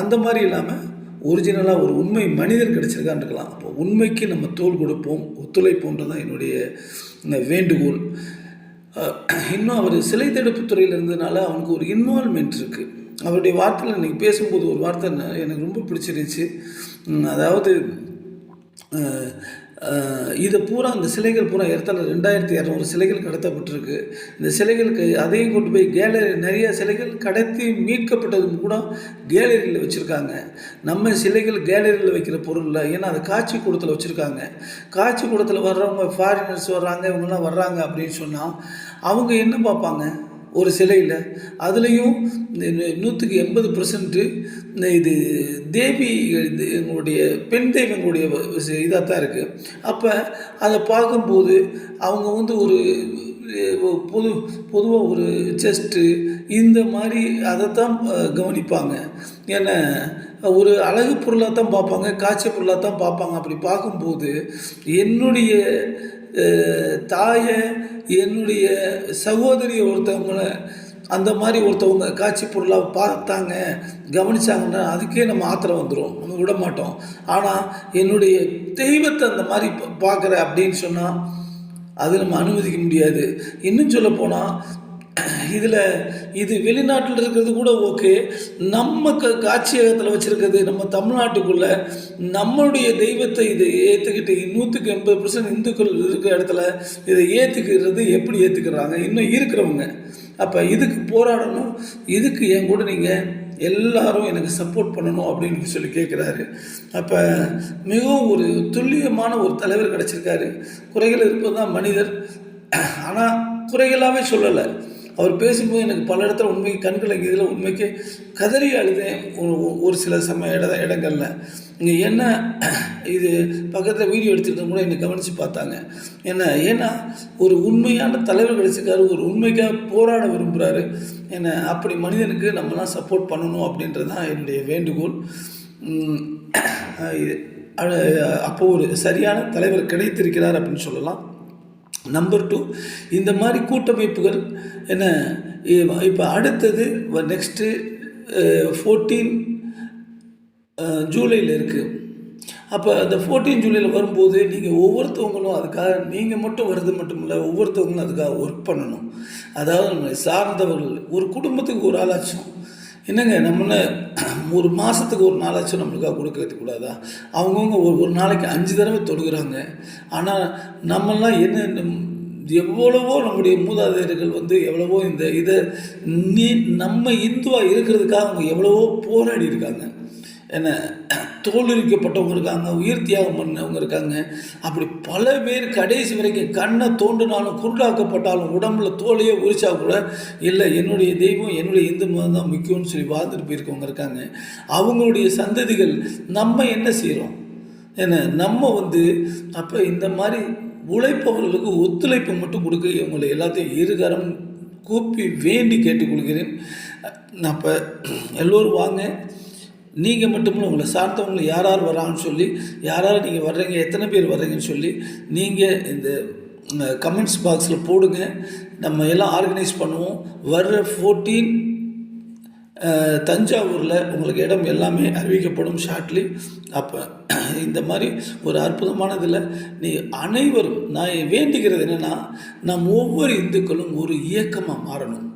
அந்த மாதிரி இல்லாமல் ஒரிஜினலாக ஒரு உண்மை மனிதன் கிடச்சிருக்கான்னு இருக்கலாம். அப்போ உண்மைக்கு நம்ம தோள் கொடுப்போம், ஒத்துழைப்போன்றது தான் என்னுடைய வேண்டுகோள். இன்னும் அவர் சிலை தடுப்பு துறையில் இருந்ததுனால அவனுக்கு ஒரு இன்வால்மெண்ட் இருக்குது. அவருடைய வார்த்தையில் இன்றைக்கி பேசும்போது ஒரு வார்த்தை எனக்கு ரொம்ப பிடிச்சிருந்துச்சு. அதாவது இதை பூரா அந்த சிலைகள் பூரா 2200 சிலைகள் கடத்தப்பட்டிருக்கு. இந்த சிலைகளுக்கு அதையும் கொண்டு போய் கேலரி நிறைய சிலைகள் கடத்தி மீட்கப்பட்டதும் கூட கேலரியில் வச்சுருக்காங்க. நம்ம சிலைகள் கேலரியில் வைக்கிற பொருள் இல்லை, ஏன்னா அது காட்சி கூடத்தில் வச்சுருக்காங்க. காட்சி கூடத்தில் வர்றவங்க ஃபாரினர்ஸ் வர்றாங்க, இவங்கெல்லாம் வர்றாங்க அப்படின்னு சொன்னால் அவங்க என்ன பார்ப்பாங்க ஒரு சிலையில்? அதுலேயும் 180% இது தேவி எங்களுடைய பெண் தெய்வங்களுடைய இதாக தான் இருக்குது. அப்போ அதை பார்க்கும்போது அவங்க வந்து ஒரு பொதுவாக ஒரு செஸ்ட்டு இந்த மாதிரி அதைத்தான் கவனிப்பாங்க. ஏன்னா ஒரு அழகு பொருளாக தான் பார்ப்பாங்க, காட்சி பொருளாக தான் பார்ப்பாங்க. அப்படி பார்க்கும்போது என்னுடைய தாயை என்னுடைய சகோதரியை ஒருத்தவங்களை அந்த மாதிரி ஒருத்தவங்க காட்சி பொருளாக பார்த்தாங்க கவனித்தாங்கன்னா அதுக்கே நம்ம ஆத்திரம் வந்துடும், நம்ம விட மாட்டோம். ஆனால் என்னுடைய தெய்வத்தை அந்த மாதிரி பார்க்குற அப்படின்னு சொன்னால் அது நம்ம அனுமதிக்க முடியாது. இன்னும் சொல்லப்போனால் இதில் இது வெளிநாட்டில் இருக்கிறது கூட ஓகே, நம்ம காட்சியகத்தில் வச்சுருக்கிறது நம்ம தமிழ்நாட்டுக்குள்ளே நம்மளுடைய தெய்வத்தை இதை ஏற்றுக்கிட்டு 180% இந்துக்கள் இருக்கிற இடத்துல இதை ஏற்றுக்கிறது எப்படி ஏற்றுக்கிறாங்க இன்னும் இருக்கிறவங்க. அப்போ இதுக்கு போராடணும், இதுக்கு என் கூட நீங்கள் எல்லாரும் எனக்கு சப்போர்ட் பண்ணணும் அப்படின்னு சொல்லி கேட்குறாரு. அப்போ மிகவும் ஒரு துல்லியமான ஒரு தலைவர் கிடச்சிருக்காரு. குறைகள் இருப்பது தான் மனிதர், ஆனால் குறைகளாகவே சொல்லலை. அவர் பேசும்போது எனக்கு பல இடத்துல உண்மைக்கு கண்கள் இதில் உண்மைக்கு கதறி அழுதேன் ஒரு சில இடங்களில். இங்கே என்ன இது பக்கத்தில் வீடியோ எடுத்துக்கிட்டு கூட என்னை கவனித்து பார்த்தாங்க. ஏன்னா ஒரு உண்மையான தலைவர் கிடைச்சிருக்காரு, ஒரு உண்மைக்காக போராட விரும்புகிறாரு. அப்படி மனிதனுக்கு நம்மலாம் சப்போர்ட் பண்ணணும் அப்படின்றது தான் என்னுடைய வேண்டுகோள். அப்போ ஒரு சரியான தலைவர் கிடைத்திருக்கிறார் அப்படின்னு சொல்லலாம். நம்பர் 2, இந்த மாதிரி கூட்டமைப்புகள் இப்போ அடுத்தது நெக்ஸ்ட்டு 14 ஜூலையில் இருக்குது. அப்போ அந்த 14 ஜூலையில் வரும்போது நீங்கள் ஒவ்வொருத்தவங்களும் அதுக்காக நீங்கள் மட்டும் வர்றது மட்டும் இல்லை, ஒவ்வொருத்தவங்களும் அதுக்காக ஒர்க் பண்ணணும். அதாவது நம்மளை சார்ந்தவர்கள் ஒரு குடும்பத்துக்கு ஒரு ஆளாச்சும் என்னங்க நம்மள ஒரு மாதத்துக்கு ஒரு நாளாச்சும் நம்மளுக்காக கொடுக்கறது கூடாதா? அவங்கவுங்க ஒரு நாளைக்கு 5 தடவை தொழுகிறாங்க. ஆனால் நம்மெல்லாம் எவ்வளவோ நம்முடைய மூதாதையர்கள் எவ்வளவோ இதை நம்ம இந்துவாக இருக்கிறதுக்காக அவங்க எவ்வளவோ போராடி இருக்காங்க. தோலுரிக்கப்பட்டவங்க இருக்காங்க, உயிர் தியாகம் பண்ணவங்க இருக்காங்க. அப்படி பல பேர் கடைசி வரைக்கும் கண்ணை தோண்டினாலும் குருடாக்கப்பட்டாலும் உடம்புல தோலையே உரிச்சா கூட இல்லை என்னுடைய தெய்வம் என்னுடைய இந்து மதம் தான் முக்கியம்னு சொல்லி வாழ்ந்துட்டு போயிருக்கவங்க இருக்காங்க. அவங்களுடைய சந்ததிகள் நம்ம என்ன செய்கிறோம்? நம்ம அப்போ இந்த மாதிரி உழைப்பவர்களுக்கு ஒத்துழைப்பு மட்டும் கொடுக்க இவங்களை எல்லாத்தையும் இருகரம் கூப்பி வேண்டி கேட்டுக்கொள்கிறேன். அப்போ எல்லோரும் வாங்க, நீங்கள் மட்டுமில்லை உங்களை சார்ந்தவங்களை யார் யார் வராங்கன்னு சொல்லி, யார் யார் நீங்கள் வர்றீங்க, எத்தனை பேர் வர்றீங்கன்னு சொல்லி நீங்கள் இந்த கமெண்ட்ஸ் பாக்ஸில் போடுங்க. நம்ம எல்லாம் ஆர்கனைஸ் பண்ணுவோம். வர்ற 14 தஞ்சாவூரில் உங்களுக்கு இடம் எல்லாமே அறிவிக்கப்படும் ஷார்ட்லி. அப்போ இந்த மாதிரி ஒரு அற்புதமானதில் நீ அனைவரும் நான் வேண்டிக்கிறது என்னென்னா, நம் ஒவ்வொரு இந்துக்களும் ஒரு இயக்கமாக மாறணும்.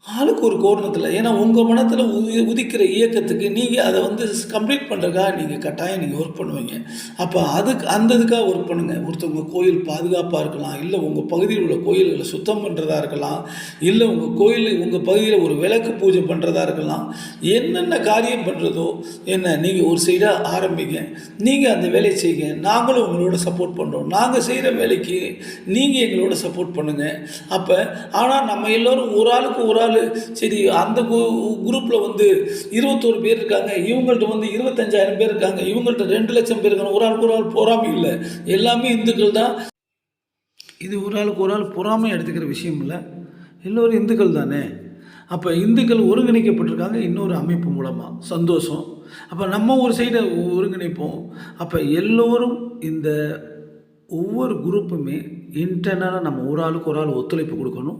ஆளுக்கு ஒரு கோணத்தில். ஏன்னா உங்கள் மனத்தில் உதிக்கிற இயக்கத்துக்கு நீங்கள் அதை கம்ப்ளீட் பண்ணுறதுக்காக நீங்கள் கட்டாயம் நீங்கள் ஒர்க் பண்ணுவீங்க. அப்போ அந்த இதுக்காக ஒர்க் பண்ணுங்கள். ஒருத்தவங்க கோயில் பாதுகாப்பாக இருக்கலாம், இல்லை உங்கள் பகுதியில் உள்ள கோயில்களை சுத்தம் பண்ணுறதா இருக்கலாம், இல்லை உங்கள் பகுதியில் ஒரு விளக்கு பூஜை பண்ணுறதா இருக்கலாம். என்னென்ன காரியம் பண்ணுறதோ நீங்கள் ஒரு சைடாக ஆரம்பிங்க, நீங்கள் அந்த வேலையை செய்யுங்க. நாங்களும் உங்களோட சப்போர்ட் பண்ணுறோம். நாங்கள் செய்கிற வேலைக்கு நீங்கள் எங்களோட சப்போர்ட் பண்ணுங்கள். அப்போ ஆனால் நம்ம எல்லோரும் ஒரு ஆளுக்கு ஒரு ஆள் சரி அந்த குரூப்பில் 21 பேர் இருக்காங்க, இவங்கள்ட்ட 25,000 பேர் இருக்காங்க, இவங்கள்ட்ட 2 லட்சம் பேர் இருக்காங்க, ஒரு ஆள் பொறாமை இல்லை, எல்லாமே இந்துக்கள் தான். இது ஒரு ஆளுக்கு ஒரு ஆள் பொறாமை எடுத்துக்கிற விஷயம் இல்லை, எல்லோரும் இந்துக்கள் தானே. அப்போ இந்துக்கள் ஒருங்கிணைக்கப்பட்டிருக்காங்க இன்னொரு அமைப்பு மூலமாக, சந்தோஷம். அப்போ நம்ம ஒரு சைடை ஒருங்கிணைப்போம். அப்போ எல்லோரும் இந்த ஒவ்வொரு குரூப்புமே இன்டர்னலாக நம்ம ஒரு ஆளுக்கு ஒரு ஆள் ஒத்துழைப்பு கொடுக்கணும்.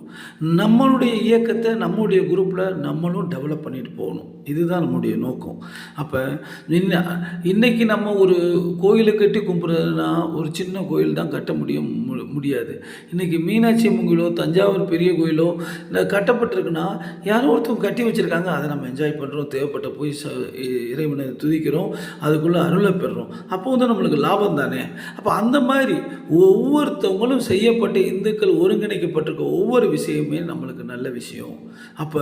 நம்மளுடைய இயக்கத்தை நம்மளுடைய குரூப்பில் நம்மளும் டெவலப் பண்ணிட்டு போகணும். இதுதான் நம்முடைய நோக்கம். அப்போ இன்றைக்கி நம்ம ஒரு கோயிலை கட்டி கும்பிட்றதுனா ஒரு சின்ன கோயில் தான் கட்ட முடியாது. இன்றைக்கி மீனாட்சி அம்மன் கோயிலோ தஞ்சாவூர் பெரிய கோயிலோ இந்த கட்டப்பட்டிருக்குன்னா யாரோ ஒருத்தவங்க கட்டி வச்சுருக்காங்க, அதை நம்ம என்ஜாய் பண்ணுறோம், தேவைப்பட்ட போய் இறைவனை துதிக்கிறோம், அதுக்குள்ளே அருளை பெறுறோம். அப்போ நம்மளுக்கு லாபம் தானே. அப்போ அந்த மாதிரி ஒவ்வொருத்தவங்களும் செய்யப்பட்ட இந்துக்கள் ஒருங்கிணைக்கப்பட்டிருக்க ஒவ்வொரு விஷயமே நம்மளுக்கு நல்ல விஷயம். அப்போ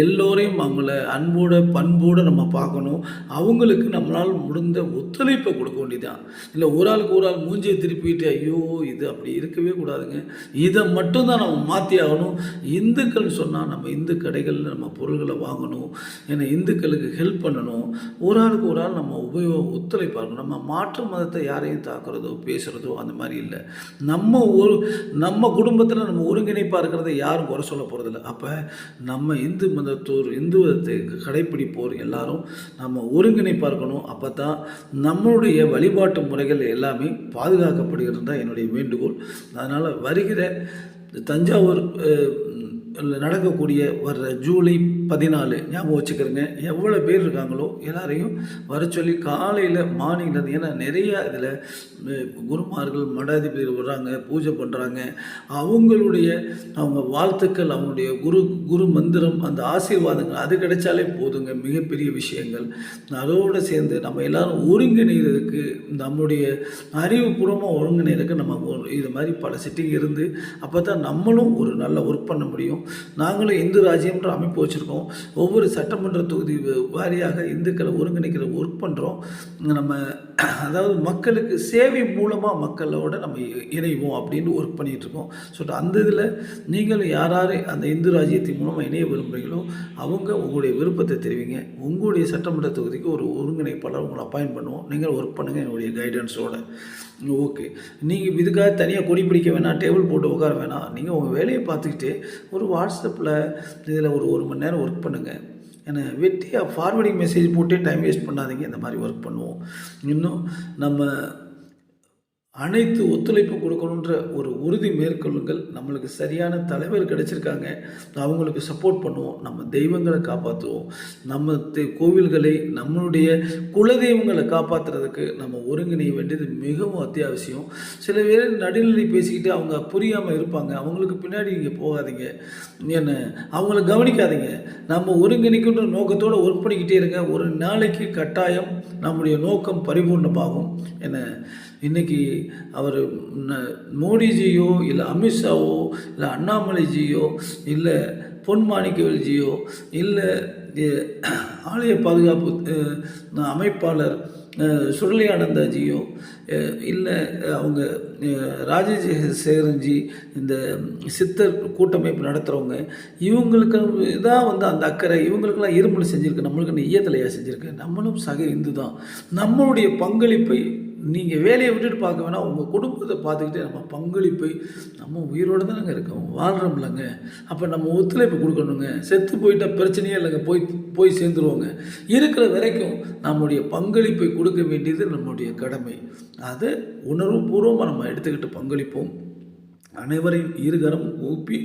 எல்லோரையும் அவங்கள அன்போட பண்போடு நம்ம பார்க்கணும். அவங்களுக்கு நம்மளால் முடிந்த ஒத்துழைப்பை கொடுக்க வேண்டியதான். இல்லை ஒரு ஆளுக்கு ஒரு ஆள் மூஞ்சியை திருப்பிட்டு ஐயோ இது அப்படி இருக்கவே கூடாதுங்க. இதை மட்டும்தான் நம்ம மாற்றி ஆகணும். இந்துக்கள் சொன்னால் நம்ம இந்து கடைகளில் நம்ம பொருள்களை வாங்கணும். ஏன்னா இந்துக்களுக்கு ஹெல்ப் பண்ணணும். ஒரு ஆளுக்கு ஒரு ஆள் நம்ம ஒத்துழைப்பாக இருக்கணும். நம்ம மாற்று மதத்தை யாரையும் தாக்குறதோ பேசுகிறதோ அந்த மாதிரி இல்லை. நம்ம குடும்பத்தில் நம்ம ஒருங்கிணைப்பாக இருக்கிறத யாரும் குறை சொல்ல போகிறதில்ல. அப்போ நம்ம இந்து மதத்தை கடைப்பிடிப்போர் எல்லாரும் நம்ம ஒருங்கிணைப்பாக இருக்கணும். அப்போ தான் நம்மளுடைய வழிபாட்டு முறைகள் எல்லாமே பாதுகாக்கப்படுகிறது தான் என்னுடைய வேண்டுகோள். அதனால் வருகிற தஞ்சாவூர் நடக்கக்கூடிய வர்ற ஜூலை 14 ஞாபகம் வச்சுக்கிறேங்க. எவ்வளோ பேர் இருக்காங்களோ எல்லாரையும் வர சொல்லி காலையில் மார்னிங்கில், ஏன்னா நிறையா இதில் குருமார்கள் மடாதிபதிகள் வர்றாங்க, பூஜை பண்ணுறாங்க. அவங்க வாழ்த்துக்கள், அவங்களுடைய குரு மந்திரம், அந்த ஆசீர்வாதங்கள் அது கிடைச்சாலே போதுங்க, மிகப்பெரிய விஷயங்கள். அதோடு சேர்ந்து நம்ம எல்லாரும் ஒருங்கிணைகிறதுக்கு, நம்முடைய அறிவுபூர்வமாக ஒருங்கிணைகிறதுக்கு நம்ம இது மாதிரி பல சிட்டிங் இருந்து அப்போ தான் நம்மளும் ஒரு நல்ல ஒர்க் பண்ண முடியும். நாங்களும் இந்து ராஜ்யம்ன்ற அமைப்பு வச்சுருக்கோம். ஒவ்வொரு சட்டமன்ற தொகுதி வாரியாக இந்துக்களை ஒருங்கிணைக்கிற ஒர்க் பண்ணுறோம். நம்ம அதாவது மக்களுக்கு சேவை மூலமாக மக்களோட நம்ம இணைவோம் அப்படின்னு ஒர்க் பண்ணிகிட்ருக்கோம். ஸோ அந்த இதில் நீங்களும் யார் அந்த இந்து ராஜ்யத்தின் மூலமாக இணைய விரும்புகிறீங்களோ அவங்க உங்களுடைய விருப்பத்தை தெரிவிங்க. உங்களுடைய சட்டமன்ற தொகுதிக்கு ஒரு ஒருங்கிணைப்பாளர் உங்களை அப்பாயின்ட் பண்ணுவோம். நீங்கள் ஒர்க் பண்ணுங்கள் என்னுடைய கைடன்ஸோடு. ஓகே, நீங்கள் இதுக்காக தனியாக கொடி பிடிக்க வேணாம், டேபிள் போட்டு உட்கார வேணாம். நீங்கள் உங்கள் வேலையை பார்த்துக்கிட்டு ஒரு வாட்ஸ்அப்பில் இதில் ஒரு மணி நேரம் ஒர்க் பண்ணுங்கள். ஏன்னா வெட்டியாக ஃபார்வர்டிங் மெசேஜ் போட்டு டைம் வேஸ்ட் பண்ணாதீங்க. இந்த மாதிரி ஒர்க் பண்ணுவோம். இன்னும் நம்ம அனைத்து ஒத்துழைப்பு கொடுக்கணுன்ற ஒரு உறுதி மேற்கொள்ளுங்கள். நம்மளுக்கு சரியான தலைவர் கிடைச்சிருக்காங்க, அவங்களுக்கு சப்போர்ட் பண்ணுவோம். நம்ம தெய்வங்களை காப்பாற்றுவோம். நம்ம கோவில்களை, நம்மளுடைய குலதெய்வங்களை காப்பாற்றுறதுக்கு நம்ம ஒருங்கிணைய வேண்டியது மிகவும் அத்தியாவசியம். சில பேர் நடுநிலை பேசிக்கிட்டு அவங்க புரியாமல் இருப்பாங்க. அவங்களுக்கு பின்னாடி நீங்கள் போகாதீங்க, என்ன அவங்கள கவனிக்காதீங்க. நம்ம ஒருங்கிணைக்கின்ற நோக்கத்தோடு ஒர்க் பண்ணிக்கிட்டே இருங்க. ஒரு நாளைக்கு கட்டாயம் நம்முடைய நோக்கம் பரிபூர்ணமாகும். என்ன இன்றைக்கி அவர் மோடிஜியோ இல்லை அமித்ஷாவோ இல்லை அண்ணாமலைஜியோ இல்லை பொன் மாணிக்கவேல்ஜியோ இல்லை ஆலய பாதுகாப்பு அமைப்பாளர் சுருளியானந்தாஜியோ இல்லை அவங்க ராஜசேகரன்ஜி, இந்த சித்தர் கூட்டமைப்பு நடத்துகிறவங்க, இவங்களுக்கு தான் அந்த அக்கறை. இவங்களுக்கெல்லாம் இருமல் செஞ்சுருக்கு, நம்மளுக்கு ஈயத்தலையாக செஞ்சுருக்கு. நம்மளும் சக இந்து தான். நம்மளுடைய பங்களிப்பை நீங்கள் வேலையை விட்டுட்டு பார்க்க வேணாம், உங்கள் குடும்பத்தை பார்த்துக்கிட்டே நம்ம பங்களிப்பை, நம்ம உயிரோடு தானங்க இருக்கோம், வாழ்கிறோம்லங்க. அப்போ நம்ம ஒத்துழைப்பு கொடுக்கணுங்க. செத்து போயிட்டால் பிரச்சனையே இல்லைங்க, போய் சேர்ந்துருவோங்க. இருக்கிற வரைக்கும் நம்முடைய பங்களிப்பை கொடுக்க வேண்டியது நம்முடைய கடமை. அதை உணர்வுபூர்வமாக நம்ம எடுத்துக்கிட்டு பங்களிப்போம். அனைவரையும் இருகரம் ஊப்பி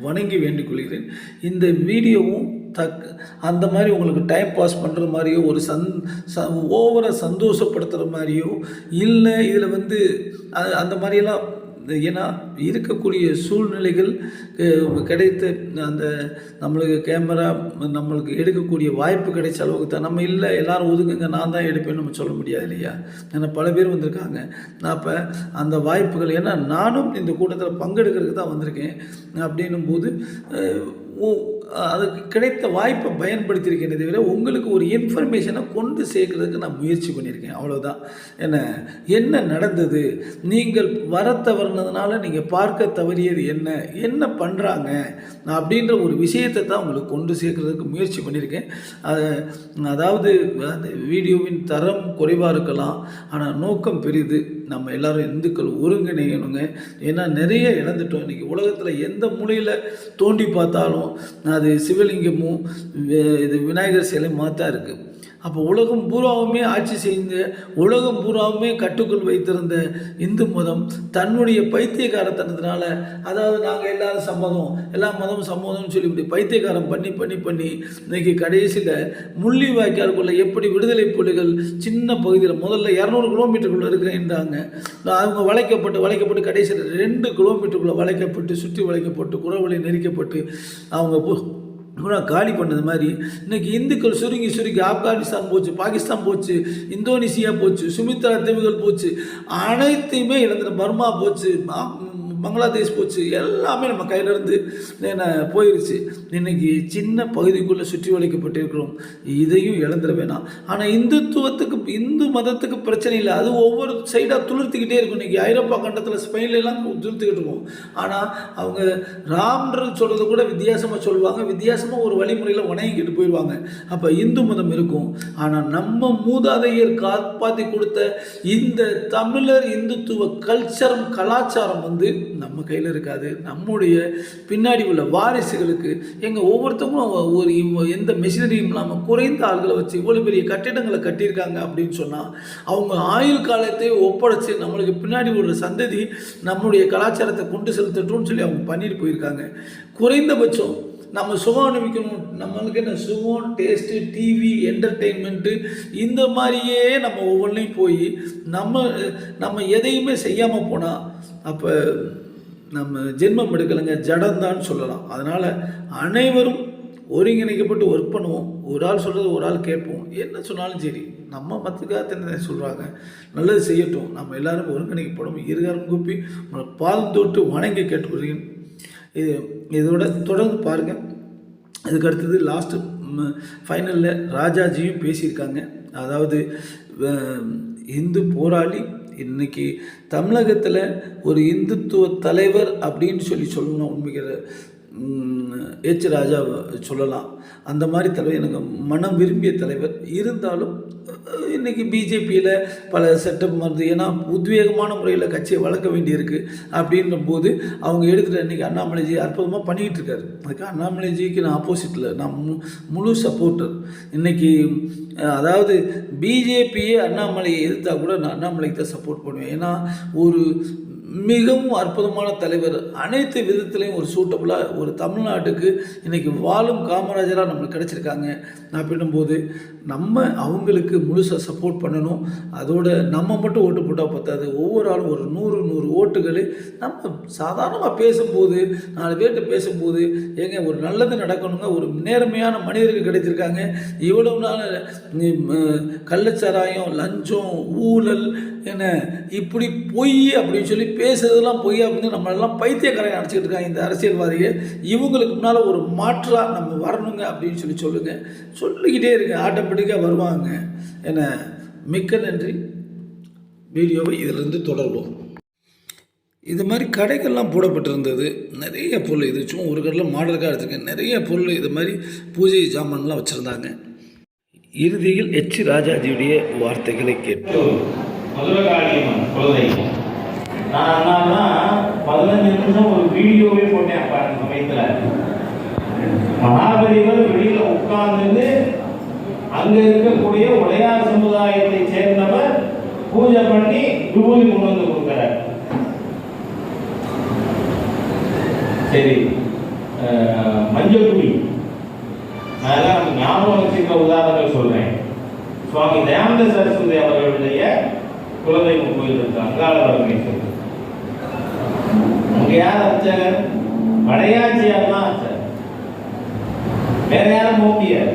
வணங்கி வேண்டிக் கொள்கிறேன். இந்த வீடியோவும் அந்த மாதிரி உங்களுக்கு டைம் பாஸ் பண்ணுற மாதிரியோ ஒரு ஓவராக சந்தோஷப்படுத்துகிற மாதிரியோ இல்லை, இதில் அந்த மாதிரியெல்லாம், ஏன்னா இருக்கக்கூடிய சூழ்நிலைகள் கிடைத்த அந்த நம்மளுக்கு கேமரா நம்மளுக்கு எடுக்கக்கூடிய வாய்ப்பு கிடைச்ச அளவுக்கு தான். நம்ம இல்லை எல்லாரும் ஒதுங்குங்க நான் தான் எடுப்பேன்னு நம்ம சொல்ல முடியாது இல்லையா. ஏன்னா பல பேர் வந்திருக்காங்க. அப்போ அந்த வாய்ப்புகள், ஏன்னா நானும் இந்த கூட்டத்தில் பங்கெடுக்கிறதுக்கு தான் வந்திருக்கேன். அப்படின்னும் போது அதுக்கு கிடைத்த வாய்ப்பை பயன்படுத்தியிருக்கேனே தவிர உங்களுக்கு ஒரு இன்ஃபர்மேஷனை கொண்டு சேர்க்கறதுக்கு நான் முயற்சி பண்ணியிருக்கேன், அவ்வளோதான். என்ன நடந்தது, நீங்கள் வர தவறுனதுனால நீங்கள் பார்க்க தவறியது என்ன பண்ணுறாங்க அப்படின்ற ஒரு விஷயத்தை தான் உங்களுக்கு கொண்டு சேர்க்கறதுக்கு முயற்சி பண்ணியிருக்கேன். அதாவது அந்த வீடியோவின் தரம் குறைவாக இருக்கலாம், ஆனால் நோக்கம் பெரிது. நம்ம எல்லோரும் இந்துக்கள் ஒருங்கிணையணுங்க. ஏன்னா நிறைய இழந்துட்டோம். இன்றைக்கி உலகத்தில் எந்த மூலையில் தோண்டி பார்த்தாலும் அது சிவலிங்கமும் இது விநாயகர் சிலையும் தான் இருக்குது. அப்போ உலகம் பூராவுமே ஆட்சி செய்து உலகம் பூராவுமே கட்டுக்குள் வைத்திருந்த இந்து மதம் தன்னுடைய பைத்தியக்காரத்தனத்தினால, அதாவது நாங்கள் எல்லாரும் சம்மதம், எல்லா மதமும் சம்மதம்னு சொல்லி இப்படி பைத்தியக்காரம் பண்ணி இன்றைக்கி கடைசியில் முள்ளிவாய்க்காலுக்குள்ளே எப்படி விடுதலை புலிகள் சின்ன பகுதியில் முதல்ல 200 கிலோமீட்டருக்குள்ளே இருக்கிறேன்றாங்க. அவங்க வளைக்கப்பட்டு கடைசியில் 2 கிலோமீட்டருக்குள்ளே வளைக்கப்பட்டு சுற்றி வளைக்கப்பட்டு குறவழி நெரிக்கப்பட்டு அவங்க காலி பண்ணது மாதிரி இன்றைக்கி இந்துக்கள் சுருங்கி ஆப்கானிஸ்தான் போச்சு, பாகிஸ்தான் போச்சு, இந்தோனேசியா போச்சு, சுமித்ரா தீவுகள் போச்சு, அனைத்தையுமே இழந்துட்டு பர்மா போச்சு, பங்களாதேஷ் போச்சு, எல்லாமே நம்ம கையிலேருந்து போயிடுச்சு. இன்றைக்கி சின்ன பகுதிக்குள்ளே சுற்றி வளைக்கப்பட்டிருக்கிறோம். இதையும் இழந்துட வேணாம். ஆனால் இந்து மதத்துக்கு பிரச்சனை இல்லை, அது ஒவ்வொரு சைடாக துளிர்த்திக்கிட்டே இருக்கும். இன்றைக்கி ஐரோப்பா கண்டத்தில் ஸ்பெயின்லாம் துளிர்த்துக்கிட்டு இருக்கும். ஆனால் அவங்க ராம்ன்றது சொல்கிறது கூட வித்தியாசமாக சொல்லுவாங்க, வித்தியாசமாக ஒரு வழிமுறையில் வணங்கிக்கிட்டு போயிடுவாங்க. அப்போ இந்து மதம் இருக்கும். ஆனால் நம்ம மூதாதையர் காப்பாற்றி கொடுத்த இந்த தமிழர் இந்துத்துவ கலாச்சாரம் நம்ம கையில் இருக்காது. நம்முடைய பின்னாடி உள்ள வாரிசுகளுக்கு எங்கள் ஒவ்வொருத்தவங்களும் ஒரு எந்த மெஷினரியும் இல்லாமல் குறைந்த ஆள்களை வச்சு இவ்வளோ பெரிய கட்டிடங்களை கட்டியிருக்காங்க அப்படின்னு சொன்னால் அவங்க ஆயுள் காலத்தை ஒப்படைச்சு நம்மளுக்கு பின்னாடி ஒரு சந்ததி நம்முடைய கலாச்சாரத்தை கொண்டு செலுத்தட்டும்னு சொல்லி அவங்க பண்ணிட்டு போயிருக்காங்க. குறைந்தபட்சம் நம்ம சுகம் அனுபவிக்கணும், நம்மளுக்கு என்ன சுகம், டேஸ்ட்டு, டிவி, என்டர்டெயின்மெண்ட்டு இந்த மாதிரியே நம்ம ஒவ்வொன்றையும் போய் நம்ம எதையுமே செய்யாமல் போனால் அப்போ நம்ம ஜென்மம் எடுக்கலைங்க, ஜடந்தான்னு சொல்லலாம். அதனால் அனைவரும் ஒருங்கிணைக்கப்பட்டு ஒர்க் பண்ணுவோம். ஒரு ஆள் சொல்கிறது ஒரு ஆள் கேட்போம். என்ன சொன்னாலும் சரி, நம்ம மற்றக்காக என்ன சொல்கிறாங்க, நல்லது செய்யட்டும். நம்ம எல்லோரும் ஒருங்கிணைக்கப்படும். இருகாரம் கூப்பி பாதம் தொட்டு வணங்கி கேட்டுக்கொள்கிறேன். இதோட தொடர்ந்து பாருங்கள். அதுக்கு அடுத்தது லாஸ்ட்டு ஃபைனலில் ராஜாஜியும் பேசியிருக்காங்க. அதாவது இந்து போராளி, இன்றைக்கி தமிழகத்தில் ஒரு இந்துத்துவ தலைவர் அப்படின்னு சொல்லணும். உண்மைக்கிற எச் ராஜா சொல்லலாம். அந்த மாதிரி தலைவர் எனக்கு மனம் விரும்பிய தலைவர். இருந்தாலும் இன்றைக்கி பிஜேபியில் பல செட்டப் வருது. ஏன்னா உத்வேகமான முறையில் கட்சியை வளர்க்க வேண்டியிருக்கு. அப்படின்ற போது அவங்க எடுத்துகிட்டு இன்றைக்கி அண்ணாமலைஜி அற்புதமாக பண்ணிக்கிட்டு இருக்காரு. அதுக்கு அண்ணாமலைஜிக்கு நான் ஆப்போசிட்டில், நான் முழு சப்போர்ட்டர். இன்றைக்கி அதாவது பிஜேபியே அண்ணாமலையை எதிர்த்தா கூட நான் அண்ணாமலைக்கு தான் சப்போர்ட் பண்ணுவேன். ஏன்னா ஒரு மிகவும் அற்புதமான தலைவர், அனைத்து விதத்துலேயும் ஒரு சூட்டபுளாக ஒரு தமிழ்நாட்டுக்கு இன்றைக்கி வாழும் காமராஜராக நம்மளுக்கு கிடச்சிருக்காங்க. அப்படின்னும்போது நம்ம அவங்களுக்கு முழுசாக சப்போர்ட் பண்ணணும். அதோட நம்ம மட்டும் ஓட்டு போட்டால் பத்தாது, ஒவ்வொரு ஆளும் ஒரு 100 ஓட்டுகளை நம்ம சாதாரணமாக பேசும்போது, 4 பேர்கிட்ட பேசும்போது, ஏங்க ஒரு நல்லது நடக்கணுங்க, ஒரு நேர்மையான மனிதர்கள் கிடைச்சிருக்காங்க. இவ்வளவு நாள் கள்ளச்சாராயம், லஞ்சம், ஊழல், என்ன இப்படி பொய் அப்படின்னு சொல்லி பேசுறதெல்லாம் பொய் அப்படின்னு நம்மளெல்லாம் பைத்தியக்காரங்க நினச்சிக்கிட்டு இருக்காங்க இந்த அரசியல்வாதிக. இவங்களுக்கு முன்னால் ஒரு மாற்றாக நம்ம வரணுங்க அப்படின்னு சொல்லுங்கள். சொல்லிக்கிட்டே இருங்க, ஆட்டோமேட்டிக்காக வருவாங்க. என்ன மிக்க நன்றி. வீடியோவை இதிலிருந்து தொடர்வோம். இது மாதிரி கடைகள்லாம் போடப்பட்டிருந்தது. நிறைய பொருள், இது சும்மா ஒரு கடையில் மாடலுக்காக எடுத்துருக்கேன். நிறைய பொருள் இது மாதிரி பூஜை ஜாமான்லாம் வச்சுருந்தாங்க. இறுதியில் எச் ராஜாஜியுடைய வார்த்தைகளை கேட்போம். மதுரகாளியம்மன் குலதெய்வம். நான் தான் 15 நிமிஷம் ஒரு வீடியோவே போட்டேன். அப்ப அந்த சமயத்தில் மகாபலிவர் வெளியில் உட்கார்ந்து அங்க இருக்கக்கூடிய உடையார் சமுதாயத்தை சேர்ந்தவர் பூஜை பண்ணி விபூதி கொண்டு வந்து கொடுக்கிறார். சரி, மஞ்சள் குடி, நான் நமக்கு ஞாபகம் வச்சுக்கிற உதாரணங்கள் சொல்றேன். சுவாமி தயானந்த சரஸ்வதி அவர்களுடைய குலதெய்வம் கோயில் இருக்கு, அங்காளபரமேஸ்வரர். அங்க யார் அர்ச்சகர்? வடையாச்சியார் தான் அர்ச்சகர், வேற யாரும் போக்கியார்.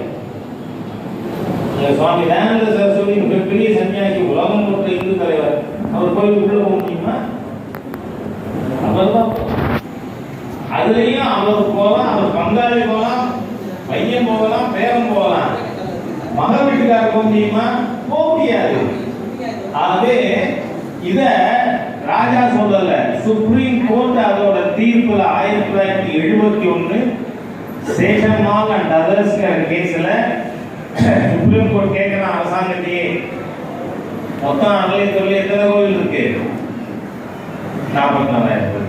சுவாமி தயானந்த சரஸ்வதி மிகப்பெரிய சன்னியாசி, உலகம் போன்ற இந்து தலைவர். அவர் கோயிலுக்குள்ள போக முடியுமா? அவர்தான். அதுலயும் அவர் போகலாம், அவர் பங்காளி போகலாம், பையன் போகலாம், பேரன் போகலாம். மக வீட்டுக்காரர் போக முடியுமா? போக முடியாது. ஆகவே இத ராஜா சொல்லல, சுப்ரீம் கோர்ட் அதோட தீர்ப்புல 1971 சேஷம்மாள் அண்ட் அதர்ஸ் கேஸ்ல சுப்ரீம் கோர்ட் கேட்கிற அரசாங்கத்தையே மொத்தம் அறநிலையத்துறையில எத்தனை கோவில் இருக்கு? 44,000.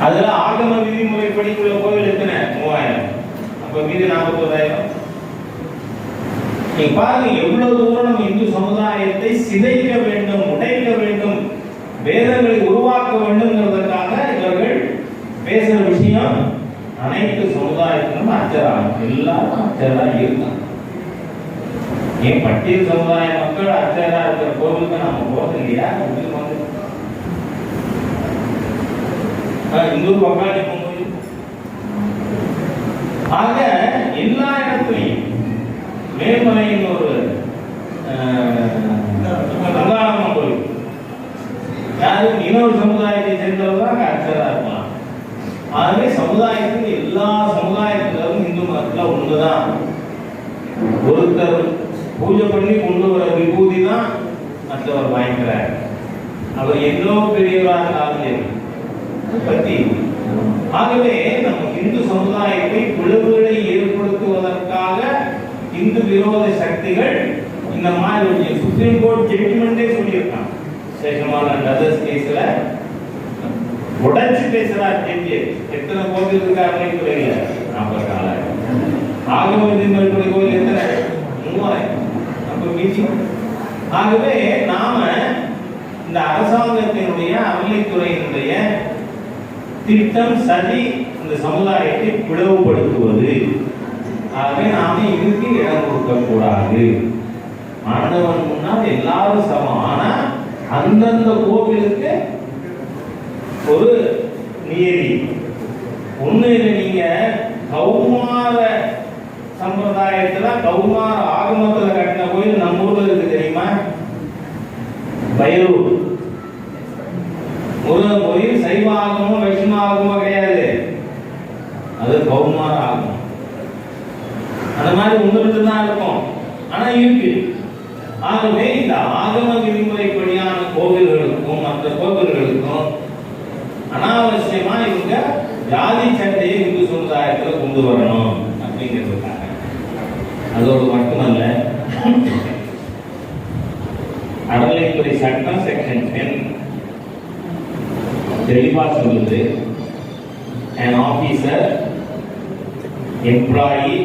அதுல ஆகம விதிமுறைப்படி உள்ள கோவில் எத்தனை? 3000. அப்ப மீதி 41,000. நீங்க பாருங்க எவ்வளவு தூரம் நம்ம இந்து சமுதாயத்தை சிதைக்க வேண்டும், உடைக்க வேண்டும், வேதங்களை உருவாக்க வேண்டும்ங்கிறதுக்காக இவர்கள் பேசுற விஷயம். அனைத்து சமுதாயத்திலும் அச்சரா, எல்லாரும் அச்சரா இருக்காங்க. ஏன் பட்டியல் சமுதாய மக்கள் அச்சரா இருக்கிற கோவிலுக்கு நம்ம போறது இல்லையா? இந்து பங்காளி கோவில். ஆக எல்லா இடத்துலையும் மேல்மலையின் ஒரு கங்காளம்மன் கோயில், யாரும் இன்னொரு சமுதாயத்தை சேர்ந்தவர்கள் அர்ச்சகரா இருக்கலாம். ஆகவே சமுதாயத்தில் எல்லா சமுதாயத்திலும் இந்து மதத்தில் ஒன்றுதான். ஒருத்தர் பூஜை பண்ணி கொண்டு வர விபூதி தான் மற்றவர் வாங்கிக்கிறார். அவர் எவ்வளோ பெரியவராக இருந்தாலும் பற்றி. ஆகவே நம்ம இந்து சமுதாயத்தை பிளவுகளை ஏற்படுத்துவதற்காக இந்து விரோத சக்திகள் இந்த மாதிரி சுப்ரீம் கோர்ட் ஜட்ஜ்மெண்டே சொல்லியிருக்காங்க. சேஷமால் அண்ட் அதர்ஸ் கேஸ்ல உடைச்சு பேசுறார் கேள்வி. எத்தனை கோவில் இருக்கு அறநிலைத்துறையில? 44,000. ஆகம விதிமுறைப்படி கோவில் எத்தனை? 3000. அப்ப மீதி. ஆகவே நாம இந்த அரசாங்கத்தினுடைய அறநிலைத்துறையினுடைய திட்டம் சதி இந்த சமுதாயத்தை பிளவுபடுத்துவது. ஆகவே நாம இதுக்கு இடம் கொடுக்க கூடாது. ஆண்டவன் முன்னால் எல்லாரும் சமம். ஆனா அந்தந்த கோவிலுக்கு ஒரு நியதி ஒண்ணு. நீங்க கௌமார சம்பிரதாயத்துல கௌமார ஆகமத்துல கட்டின கோயில் நம்ம ஊர்ல இருக்கு தெரியுமா? பைரூர் முருகன் கோயில் சைவ ஆகமோ வைஷ்ணவ ஆகமோ கிடையாது, அது கௌமார ஆகமம். அந்த மாதிரி ஒன்று தான் இருக்கும், ஆனா இருக்கு. ஆகவே இந்த ஆகம விதிமுறைப்படியான கோவில்களுக்கும் மற்ற கோவில்களுக்கும் அனாவசியமா இவங்க ஜாதி சண்டையை இந்து சமுதாயத்தில் கொண்டு வரணும் அப்படிங்கிறதுக்காக. அதோடு மட்டுமல்ல, அறநிலைத்துறை சட்டம் செக்ஷன் 10 தெளிவா சொல்லுது, an officer, employee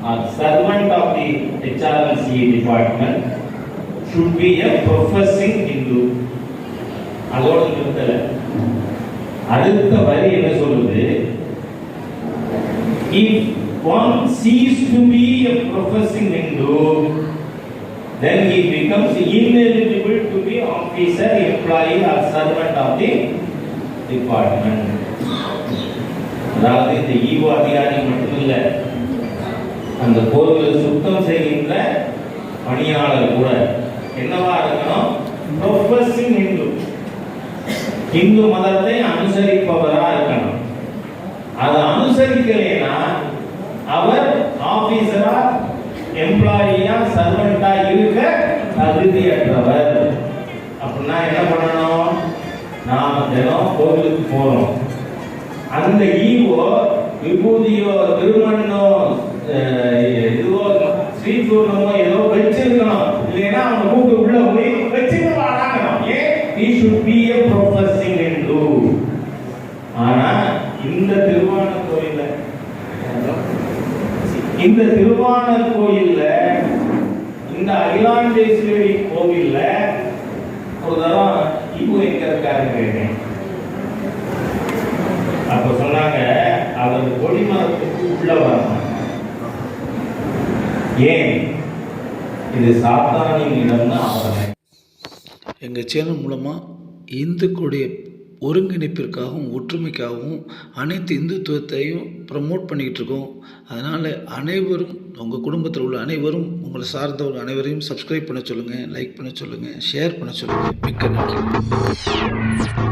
or servant of the HRMC department should be a professing Hindu. அதோடு நிறுத்தல. அடுத்த வரி என்ன சொல்லுது? If one ceases to be a professing Hindu, then he becomes ineligible to be officer, employee or servant of the department. அதாவது இந்த ஈவோ அதிகாரி மட்டுமில்ல, அந்த கோவிலை சுத்தம் செய்கின்ற பணியாளர் கூட என்னவா இருக்கணும்? ப்ரொஃபஸிங் ஹிந்து, இந்து மதத்தை அனுசரிப்பவரா இருக்கணும். அதை அனுசரிக்கலைன்னா அவர் ஆபீசரா, எம்ப்ளாயியா, சர்வெண்டா இருக்க தகுதியற்றவர். அப்படின்னா என்ன பண்ணணும்? நாம தினம் கோவிலுக்கு போறோம், அந்த ஈவோ விபூதியோ திருமண்ணோ இதுவோ ஸ்ரீசூர்ணமோ ஏதோ வச்சிருக்கணும். இல்லைன்னா அவங்க கூப்பிட்டு உள்ள போய் வச்சுட்டு வாங்கணும். ஏன்? he should be a professing Hindu. ஆனா இந்த திருவானக்கோயில்ல இந்த அகிலாண்டேஸ்வரி கோவில்ல ஒரு தரம் ஈவோ எங்க இருக்காருன்னு கேட்டேன். அப்ப சொன்னாங்க, அவர் கொடிமரத்துக்கு உள்ள வரணும். ஏன்? இது சாத்தானின் இடம்னு அவரை. எங்கள் சேனல் மூலமாக இந்துக்களுடைய ஒருங்கிணைப்பிற்காகவும் ஒற்றுமைக்காகவும் அனைத்து இந்துத்துவத்தையும் ப்ரமோட் பண்ணிக்கிட்டு இருக்கோம். அதனால் அனைவரும், உங்கள் குடும்பத்தில் உள்ள அனைவரும், உங்களை சார்ந்தவர்கள் அனைவரையும் சப்ஸ்கிரைப் பண்ண சொல்லுங்கள், லைக் பண்ண சொல்லுங்கள், ஷேர் பண்ண சொல்லுங்கள். மிக்க நன்றி.